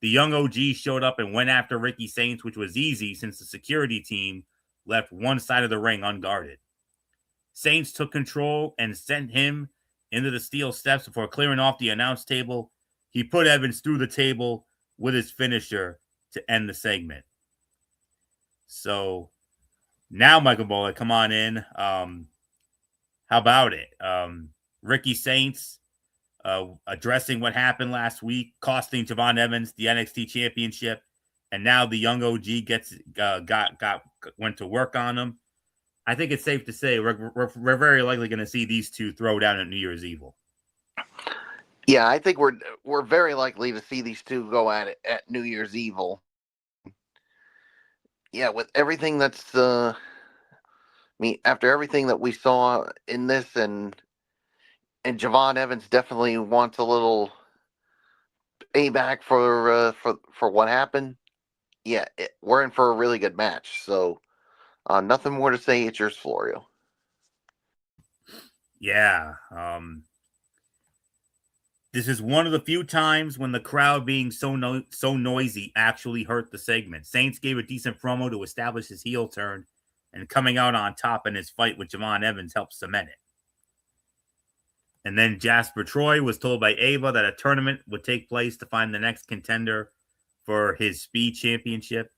The young OG showed up and went after Ricky Saints, which was easy since the security team left one side of the ring unguarded. Saints took control and sent him into the steel steps before clearing off the announce table. He put Evans through the table with his finisher to end the segment. So now, Michael Bullock, come on in. How about it? Ricky Saints addressing what happened last week, costing Javon Evans the NXT Championship, and now the young OG went to work on him. I think it's safe to say we're very likely going to see these two throw down at New Year's Evil.
Yeah, I think we're very likely to see these two go at it at New Year's Evil. Yeah, with everything that's after everything that we saw in this, and Javon Evans definitely wants a little payback for what happened. Yeah, we're in for a really good match. So nothing more to say. It's yours, Florio.
Yeah. This is one of the few times when the crowd being so noisy actually hurt the segment. Saints gave a decent promo to establish his heel turn, and coming out on top in his fight with Javon Evans helped cement it. And then Jasper Troy was told by Ava that a tournament would take place to find the next contender for his Speed Championship.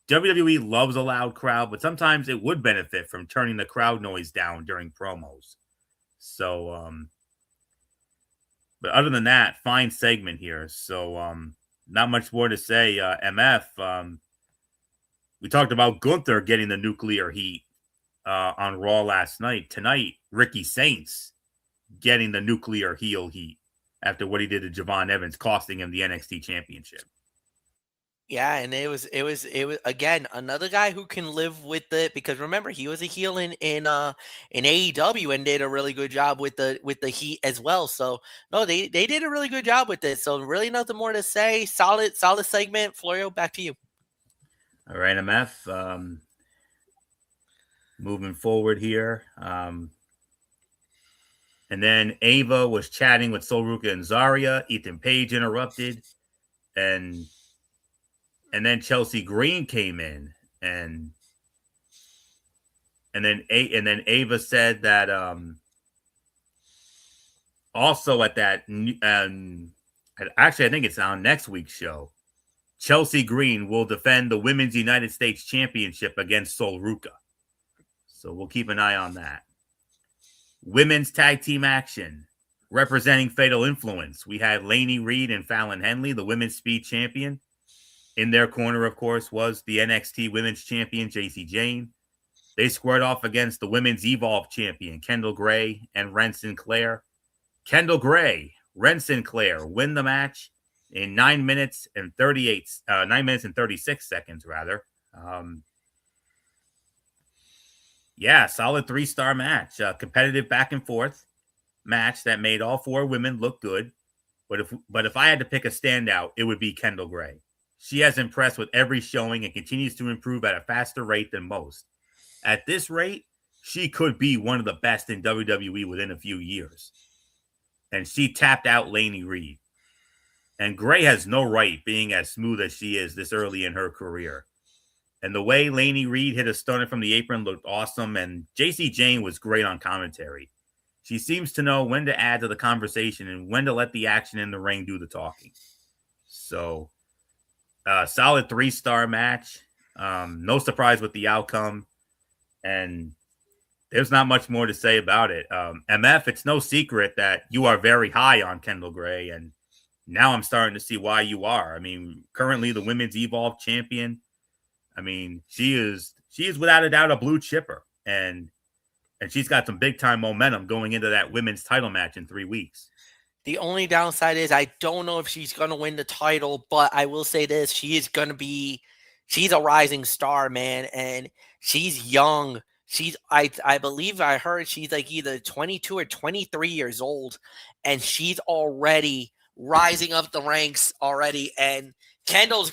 WWE loves a loud crowd, but sometimes it would benefit from turning the crowd noise down during promos. So, but other than that, fine segment here. So, not much more to say. MF, we talked about Gunther getting the nuclear heat on Raw last night. Tonight, Ricky Saints getting the nuclear heel heat after what he did to Javon Evans, costing him the NXT Championship.
Yeah, and it was again another guy who can live with it, because remember, he was a heel in AEW and did a really good job with the heat as well. So no, they did a really good job with this. So really nothing more to say. Solid segment. Florio, back to you.
All right, MF. Moving forward here. And then Ava was chatting with Sol Ruca and Zarya. Ethan Page interrupted, and then Chelsea Green came in, and then Ava said that also at that actually I think it's on next week's show, Chelsea Green will defend the Women's United States Championship against Sol Ruca. So we'll keep an eye on that. Women's tag team action. Representing Fatal Influence, we had Lainey Reed and Fallon Henley, the Women's Speed Champion. In their corner, of course, was the NXT Women's Champion, Jacy Jayne. They squared off against the Women's Evolve Champion, Kendall Gray and Ren Sinclair. Kendall Gray, Ren Sinclair win the match in 9 minutes and 36 seconds rather. Yeah, solid 3-star match. Competitive back and forth match that made all 4 women look good. But if I had to pick a standout, it would be Kendall Gray. She has impressed with every showing and continues to improve at a faster rate than most. At this rate, she could be one of the best in WWE within a few years. And she tapped out Lainey Reed. And Gray has no right being as smooth as she is this early in her career. And the way Lainey Reed hit a stunner from the apron looked awesome. And JC Jane was great on commentary. She seems to know when to add to the conversation and when to let the action in the ring do the talking. So, solid 3-star match. No surprise with the outcome. And there's not much more to say about it. MF, it's no secret that you are very high on Kendall Gray. And now I'm starting to see why you are. I mean, currently the Women's Evolve champion. I mean, she is without a doubt a blue chipper. And she's got some big-time momentum going into that women's title match in 3 weeks.
The only downside is I don't know if she's going to win the title, but I will say this. She's a rising star, man, and she's young. I believe I heard she's like either 22 or 23 years old, and she's already rising up the ranks already. And Kendall's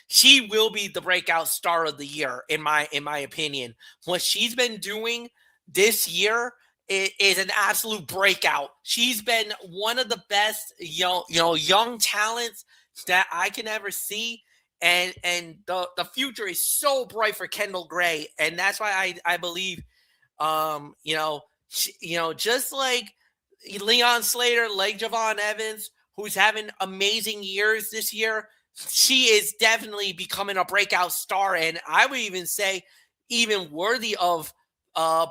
she will be the breakout star of the year, in my opinion. What she's been doing this year is an absolute breakout. She's been one of the best young talents that I can ever see. And the future is so bright for Kendall Gray. And that's why I believe, just like Leon Slater, like Javon Evans, who's having amazing years this year, she is definitely becoming a breakout star. And I would even say even worthy of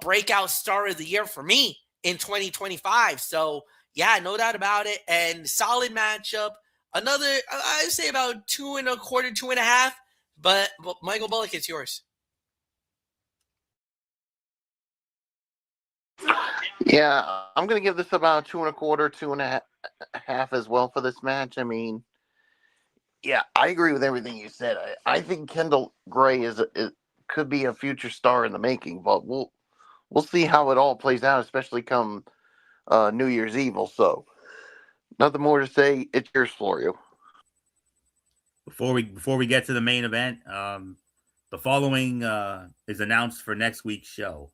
breakout star of the year for me in 2025. So yeah, no doubt about it. And solid matchup. Another, I'd say about 2.25, 2.5. But Michael Bullock, it's yours.
Yeah, I'm going to give this about 2.25, 2.5 as well for this match. I mean, yeah, I agree with everything you said. I think Kendall Gray could be a future star in the making, but we'll see how it all plays out, especially come New Year's Eve. So, nothing more to say. It's yours, Florio.
Before we get to the main event, the following is announced for next week's show: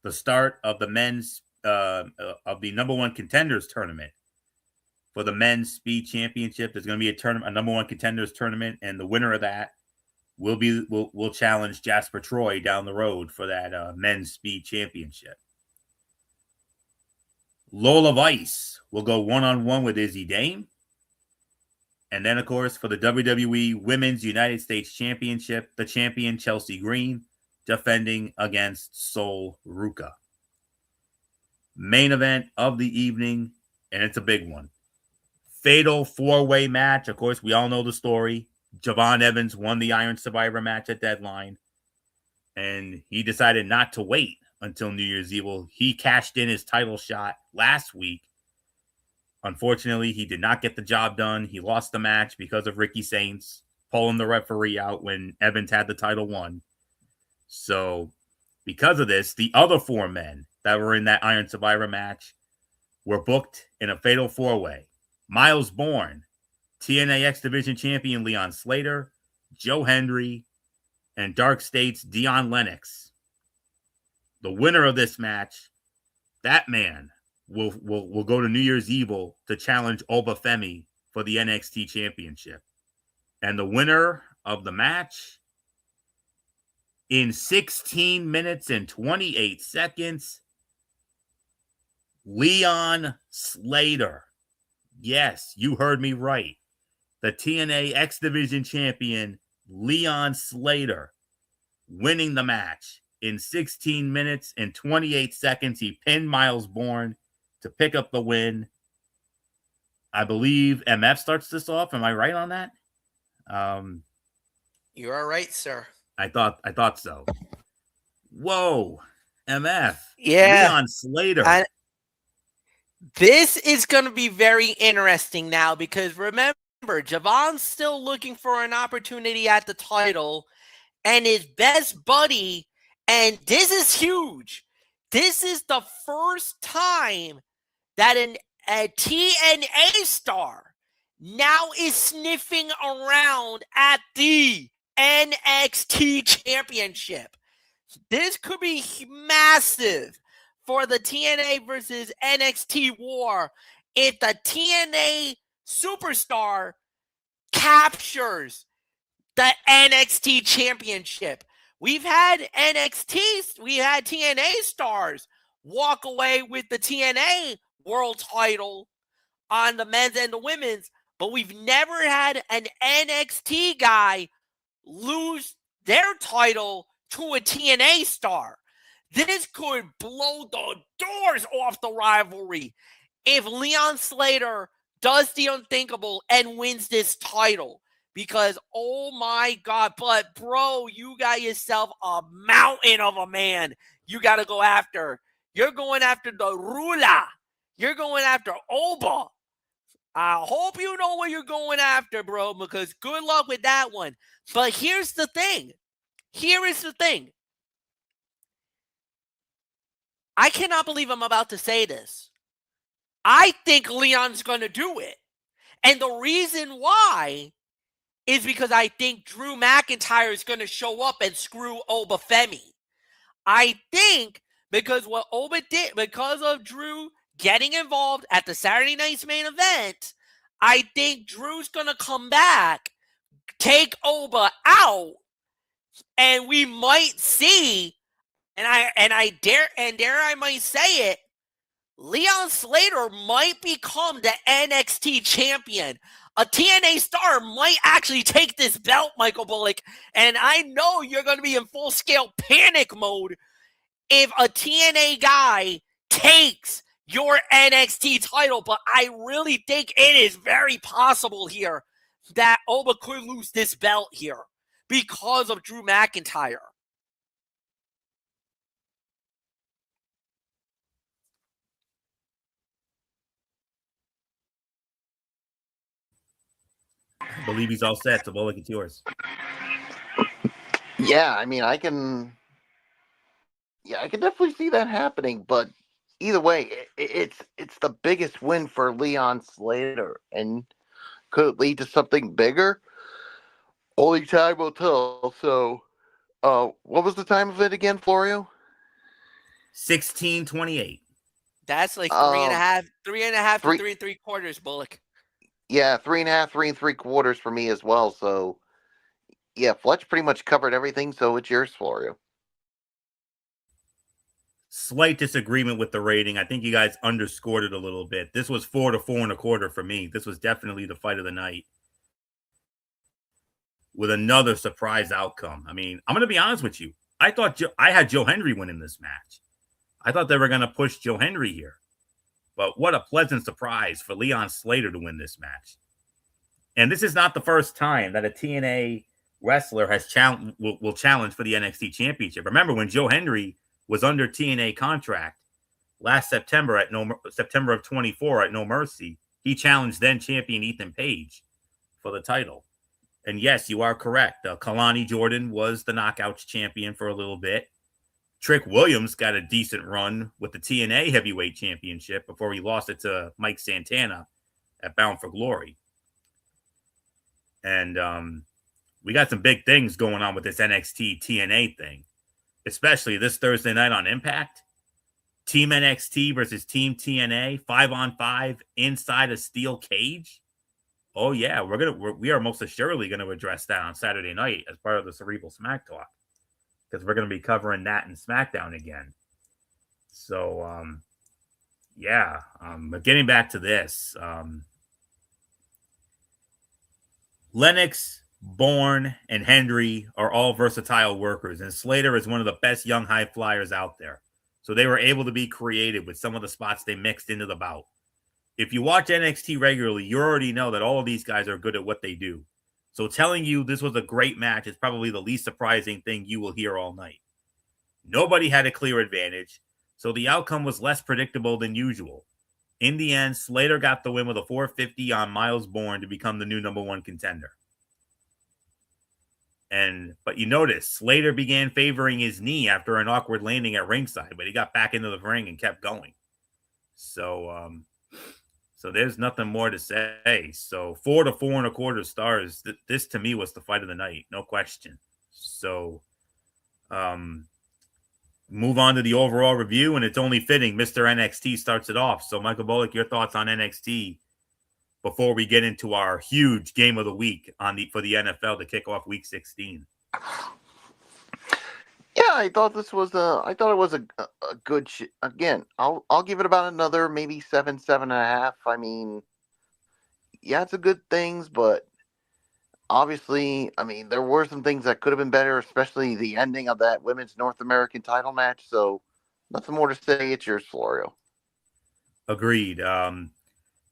the start of the men's of the number 1 contenders tournament for the men's speed championship. There's going to be a number 1 contenders tournament, and the winner of that will challenge Jasper Troy down the road for that men's speed championship. Lola Vice will go 1-on-1 with Izzy Dame. And then, of course, for the WWE Women's United States Championship, the champion Chelsea Green defending against Sol Ruca. Main event of the evening, and it's a big one. Fatal 4-way match. Of course, we all know the story. Javon Evans won the Iron Survivor match at Deadline, and he decided not to wait until New Year's Eve. He cashed in his title shot last week. Unfortunately, he did not get the job done. He lost the match because of Ricky Saints pulling the referee out when Evans had the title won. So, because of this, the other 4 men that were in that Iron Survivor match were booked in a fatal 4-way. Miles Bourne, TNA X Division champion Leon Slater, Joe Hendry, and Dark State's Dion Lennox. The winner of this match, that man, will go to New Year's Evil to challenge Obafemi for the NXT Championship. And the winner of the match, in 16 minutes and 28 seconds, Leon Slater. Yes, you heard me right. The TNA X Division champion, Leon Slater, winning the match. In 16 minutes and 28 seconds, he pinned Miles Bourne to pick up the win. I believe MF starts this off. Am I right on that?
You are right, sir.
I thought so. Whoa, MF.
Yeah.
Leon Slater.
This is going to be very interesting now because remember remember, Javon's still looking for an opportunity at the title, and his best buddy, and this is huge. This is the first time that a TNA star now is sniffing around at the NXT Championship. This could be massive for the TNA versus NXT war if the TNA superstar captures the NXT Championship. We've had TNA stars walk away with the TNA world title on the men's and the women's, but we've never had an NXT guy lose their title to a TNA star. This could blow the doors off the rivalry if Leon Slater does the unthinkable and wins this title. Because, oh my God, but bro, you got yourself a mountain of a man you got to go after. You're going after the Rula. You're going after Oba. I hope you know what you're going after, bro, because good luck with that one. But here's the thing. Here is the thing. I cannot believe I'm about to say this. I think Leon's going to do it. And the reason why is because I think Drew McIntyre is going to show up and screw Oba Femi. I think because what Oba did, because of Drew getting involved at the Saturday Night's Main Event, I think Drew's going to come back, take Oba out, and we might see, and I dare I might say it, Leon Slater might become the NXT champion. A TNA star might actually take this belt, Michael Bullock. And I know you're going to be in full-scale panic mode if a TNA guy takes your NXT title. But I really think it is very possible here that Oba could lose this belt here because of Drew McIntyre.
I believe he's all set. So, Bullock, it's yours.
Yeah, I mean, I can definitely see that happening. But either way, it's the biggest win for Leon Slater, and could it lead to something bigger? Only time will tell. So, what was the time of it again, Florio?
16:28.
That's like three and a half to 3 3/4, Bullock.
Yeah, 3.5, 3 3/4 for me as well. So, yeah, Fletch pretty much covered everything. So it's yours, Florio.
Slight disagreement with the rating. I think you guys underscored it a little bit. This was 4 to 4 1/4 for me. This was definitely the fight of the night, with another surprise outcome. I mean, I'm going to be honest with you. I thought I had Joe Hendry winning this match. I thought they were going to push Joe Hendry here. But what a pleasant surprise for Leon Slater to win this match. And this is not the first time that a TNA wrestler has will challenge for the NXT Championship. Remember when Joe Hendry was under TNA contract last September September of 24 at No Mercy, he challenged then champion Ethan Page for the title. And yes, you are correct. Kalani Jordan was the Knockouts champion for a little bit. Trick Williams got a decent run with the TNA Heavyweight Championship before he lost it to Mike Santana at Bound for Glory. And we got some big things going on with this NXT TNA thing, especially this Thursday night on Impact. Team NXT versus Team TNA, 5-on-5 inside a steel cage. Oh yeah, we are most assuredly going to address that on Saturday night as part of the Cerebral Smack Talk, because we're going to be covering that in SmackDown again. So, but getting back to this, Lennox, Bourne, and Hendry are all versatile workers, and Slater is one of the best young high flyers out there. So they were able to be creative with some of the spots they mixed into the bout. If you watch NXT regularly, you already know that all of these guys are good at what they do. So telling you this was a great match is probably the least surprising thing you will hear all night. Nobody had a clear advantage, so the outcome was less predictable than usual. In the end, Slater got the win with a 450 on Miles Bourne to become the new number 1 contender. But you notice Slater began favoring his knee after an awkward landing at ringside, but he got back into the ring and kept going. So there's nothing more to say. So 4 to 4.25 stars. This to me was the fight of the night, no question. So, move on to the overall review, and it's only fitting Mr. NXT starts it off. So, Michael Bullock, your thoughts on NXT before we get into our huge game of the week for the NFL to kick off Week 16?
Yeah, I thought it was a good. Again, I'll give it about another maybe 7.5. I mean, yeah, it's a good things, but obviously, I mean, there were some things that could have been better, especially the ending of that women's North American title match. So, nothing more to say. It's yours, Florio.
Agreed.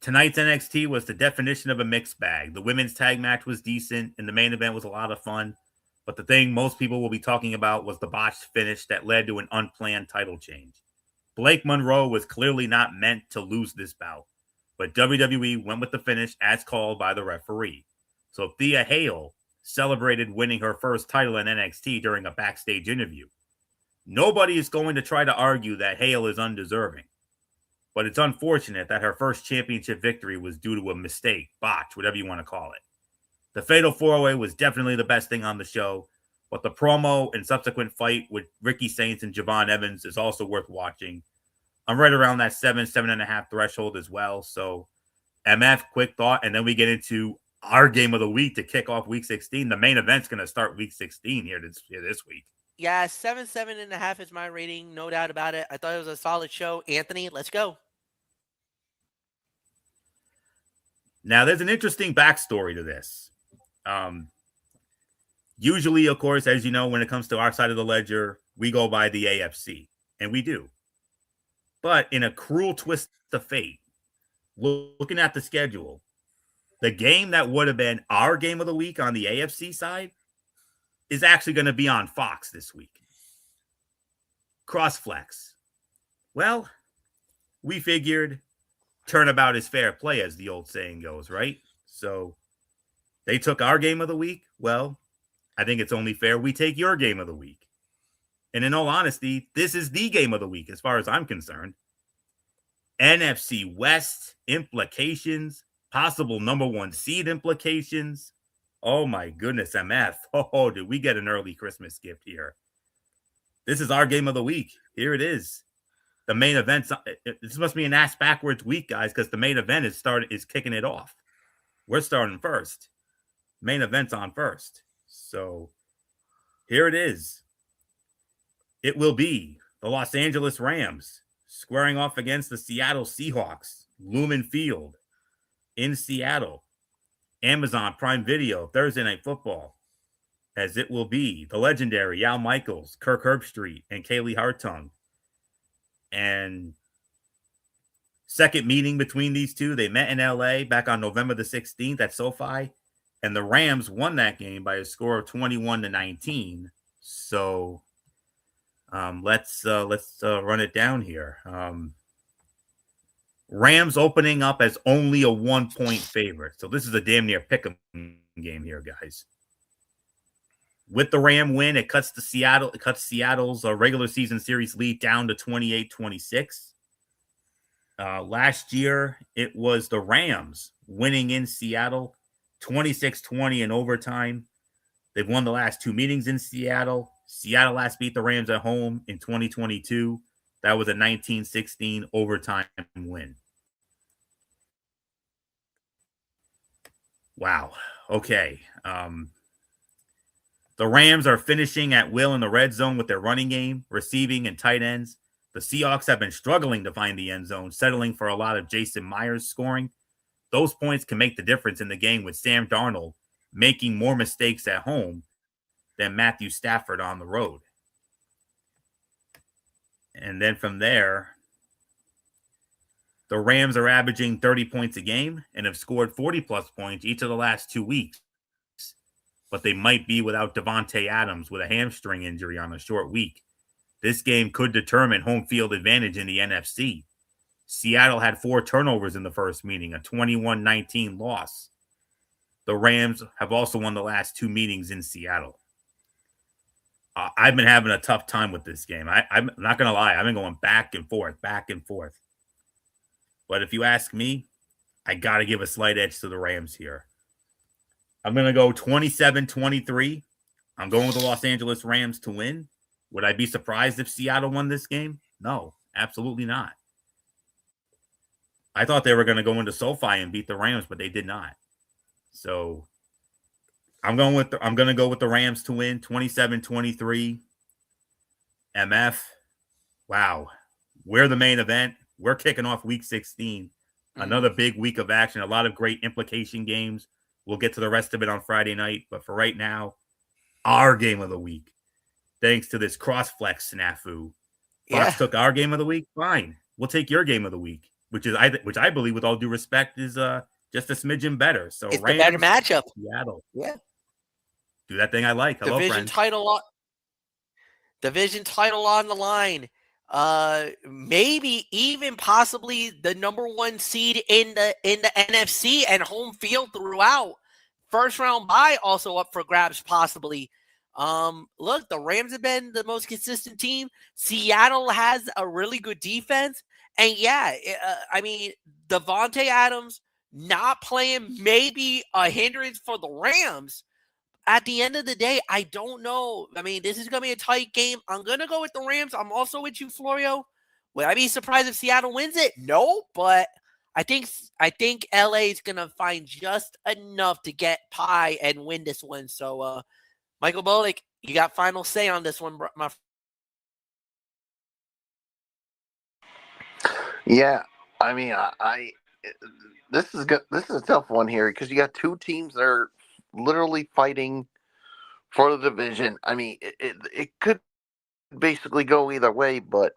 Tonight's NXT was the definition of a mixed bag. The women's tag match was decent, and the main event was a lot of fun. But the thing most people will be talking about was the botched finish that led to an unplanned title change. Blake Monroe was clearly not meant to lose this bout, but WWE went with the finish as called by the referee. So Thea Hale celebrated winning her first title in NXT during a backstage interview. Nobody is going to try to argue that Hale is undeserving, but it's unfortunate that her first championship victory was due to a mistake, botch, whatever you want to call it. The Fatal 4-Way was definitely the best thing on the show, but the promo and subsequent fight with Ricky Saints and Javon Evans is also worth watching. I'm right around that 7.5 threshold as well. So, MF, quick thought, and then we get into our game of the week to kick off Week 16. The main event's going to start Week 16 here this week.
Yeah, 7.5 is my rating, no doubt about it. I thought it was a solid show. Anthony, let's go.
Now, there's an interesting backstory to this. Usually, of course, as you know, when it comes to our side of the ledger, we go by the AFC, and we do. But in a cruel twist of fate, looking at the schedule, the game that would have been our game of the week on the AFC side is actually going to be on Fox this week. Crossflex. Well, we figured turnabout is fair play, as the old saying goes, right? So they took our game of the week. Well, I think it's only fair we take your game of the week. And in all honesty, this is the game of the week as far as I'm concerned. NFC West implications, possible number 1 seed implications. Oh my goodness, MF. Oh, did we get an early Christmas gift here? This is our game of the week. Here it is. The main event. This must be an ass backwards week, guys, because the main event is kicking it off. We're starting first. Main event's on first. So here it is. It will be the Los Angeles Rams squaring off against the Seattle Seahawks, Lumen Field in Seattle. Amazon Prime Video, Thursday Night Football, as it will be the legendary Al Michaels, Kirk Herbstreit, and Kaylee Hartung. And second meeting between these two, they met in LA back on November the 16th at SoFi, and the Rams won that game by a score of 21-19. So let's run it down here. Rams opening up as only a 1-point favorite. So this is a damn near pick-em game here, guys. With the Ram win, it cuts Seattle's regular season series lead down to 28-26. Last year, it was the Rams winning in Seattle, 26-20 in overtime. They've won the last 2 meetings in Seattle. Seattle last beat the Rams at home in 2022. That was a 19-16 overtime win. Wow. Okay. The Rams are finishing at will in the red zone with their running game, receiving, and tight ends. The Seahawks have been struggling to find the end zone, settling for a lot of Jason Myers scoring. Those points can make the difference in the game with Sam Darnold making more mistakes at home than Matthew Stafford on the road. And then from there, the Rams are averaging 30 points a game and have scored 40-plus points each of the last 2 weeks. But they might be without Devontae Adams with a hamstring injury on a short week. This game could determine home field advantage in the NFC. Seattle had 4 turnovers in the first meeting, a 21-19 loss. The Rams have also won the last 2 meetings in Seattle. I've been having a tough time with this game. I'm not going to lie. I've been going back and forth. But if you ask me, I got to give a slight edge to the Rams here. I'm going to go 27-23. I'm going with the Los Angeles Rams to win. Would I be surprised if Seattle won this game? No, absolutely not. I thought they were going to go into SoFi and beat the Rams, but they did not. So I'm going to go with the Rams to win 27-23. MF. Wow. We're the main event. We're kicking off week 16. Another big week of action. A lot of great implication games. We'll get to the rest of it on Friday night. But for right now, our game of the week. Thanks to this cross-flex snafu. Fox took our game of the week. Fine. We'll take your game of the week, which I believe, with all due respect, is just a smidgen better. So
it's
Rams,
the better matchup.
Seattle.
Yeah.
Do that thing I like. Hello,
Division
friends.
Division title on the line. Maybe even possibly the number 1 seed in the NFC and home field throughout. First round bye also up for grabs possibly. Look, the Rams have been the most consistent team. Seattle has a really good defense. And I mean, Davante Adams not playing may be a hindrance for the Rams. At the end of the day, I don't know. I mean, this is going to be a tight game. I'm going to go with the Rams. I'm also with you, Florio. Would I be surprised if Seattle wins it? No, but I think LA is going to find just enough to get pie and win this one. So, Michael Bullock, you got final say on this one, my friend.
Yeah, I mean, this is good. This is a tough one here because you got 2 teams that are literally fighting for the division. I mean, it could basically go either way, but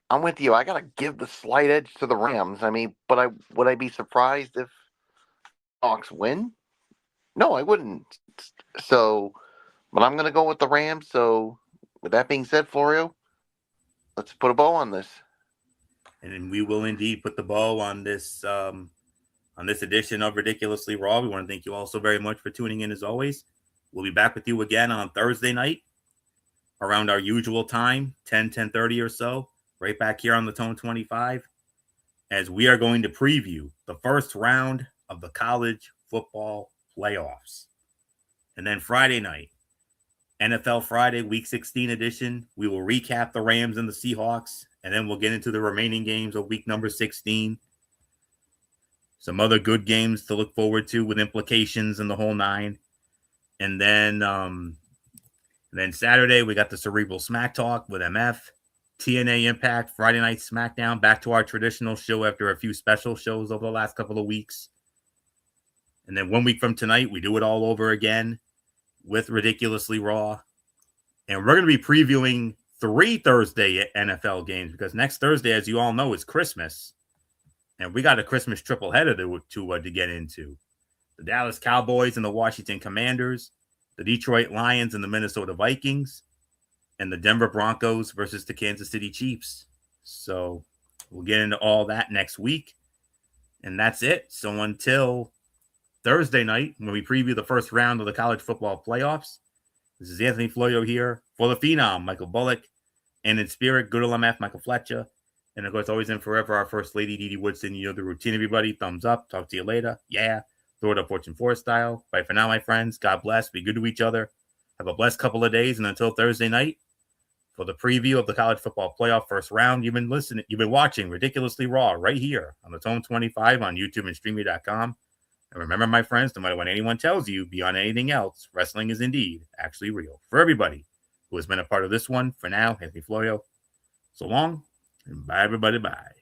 I'm with you. I gotta give the slight edge to the Rams. I mean, but would I be surprised if Hawks win? No, I wouldn't. So, but I'm gonna go with the Rams. So, with that being said, Florio, let's put a bow on this.
And we will indeed put the bow on this edition of Ridiculously Raw. We want to thank you all so very much for tuning in as always. We'll be back with you again on Thursday night around our usual time, 10:30 or so, right back here on the Tone 25, as we are going to preview the first round of the college football playoffs. And then Friday night, NFL Friday, Week 16 edition, we will recap the Rams and the Seahawks, and then we'll get into the remaining games of week number 16. Some other good games to look forward to with implications and the whole 9. And then Saturday, we got the Cerebral Smack Talk with MF, TNA Impact, Friday Night SmackDown, back to our traditional show after a few special shows over the last couple of weeks. And then 1 week from tonight, we do it all over again with Ridiculously Raw. And we're going to be previewing 3 Thursday NFL games because next Thursday, as you all know, is Christmas. And we got a Christmas triple header to get into. The Dallas Cowboys and the Washington Commanders, the Detroit Lions and the Minnesota Vikings, and the Denver Broncos versus the Kansas City Chiefs. So we'll get into all that next week. And that's it. So until Thursday night, when we preview the first round of the college football playoffs, this is Anthony Florio here for the Phenom, Michael Bullock, and in spirit, good old MF, Michael Fletcher. And of course, always and forever, our First Lady, Dee Dee Woodson. You know the routine, everybody. Thumbs up. Talk to you later. Yeah. Throw it up Fortune 4 style. Bye for now, my friends. God bless. Be good to each other. Have a blessed couple of days. And until Thursday night, for the preview of the college football playoff first round, you've been watching Ridiculously Raw right here on the Tone 25 on YouTube and Streamy.com. And remember, my friends, no matter what anyone tells you, beyond anything else, wrestling is indeed actually real. For everybody who has been a part of this one, for now, Anthony Florio, so long, and bye, everybody, bye.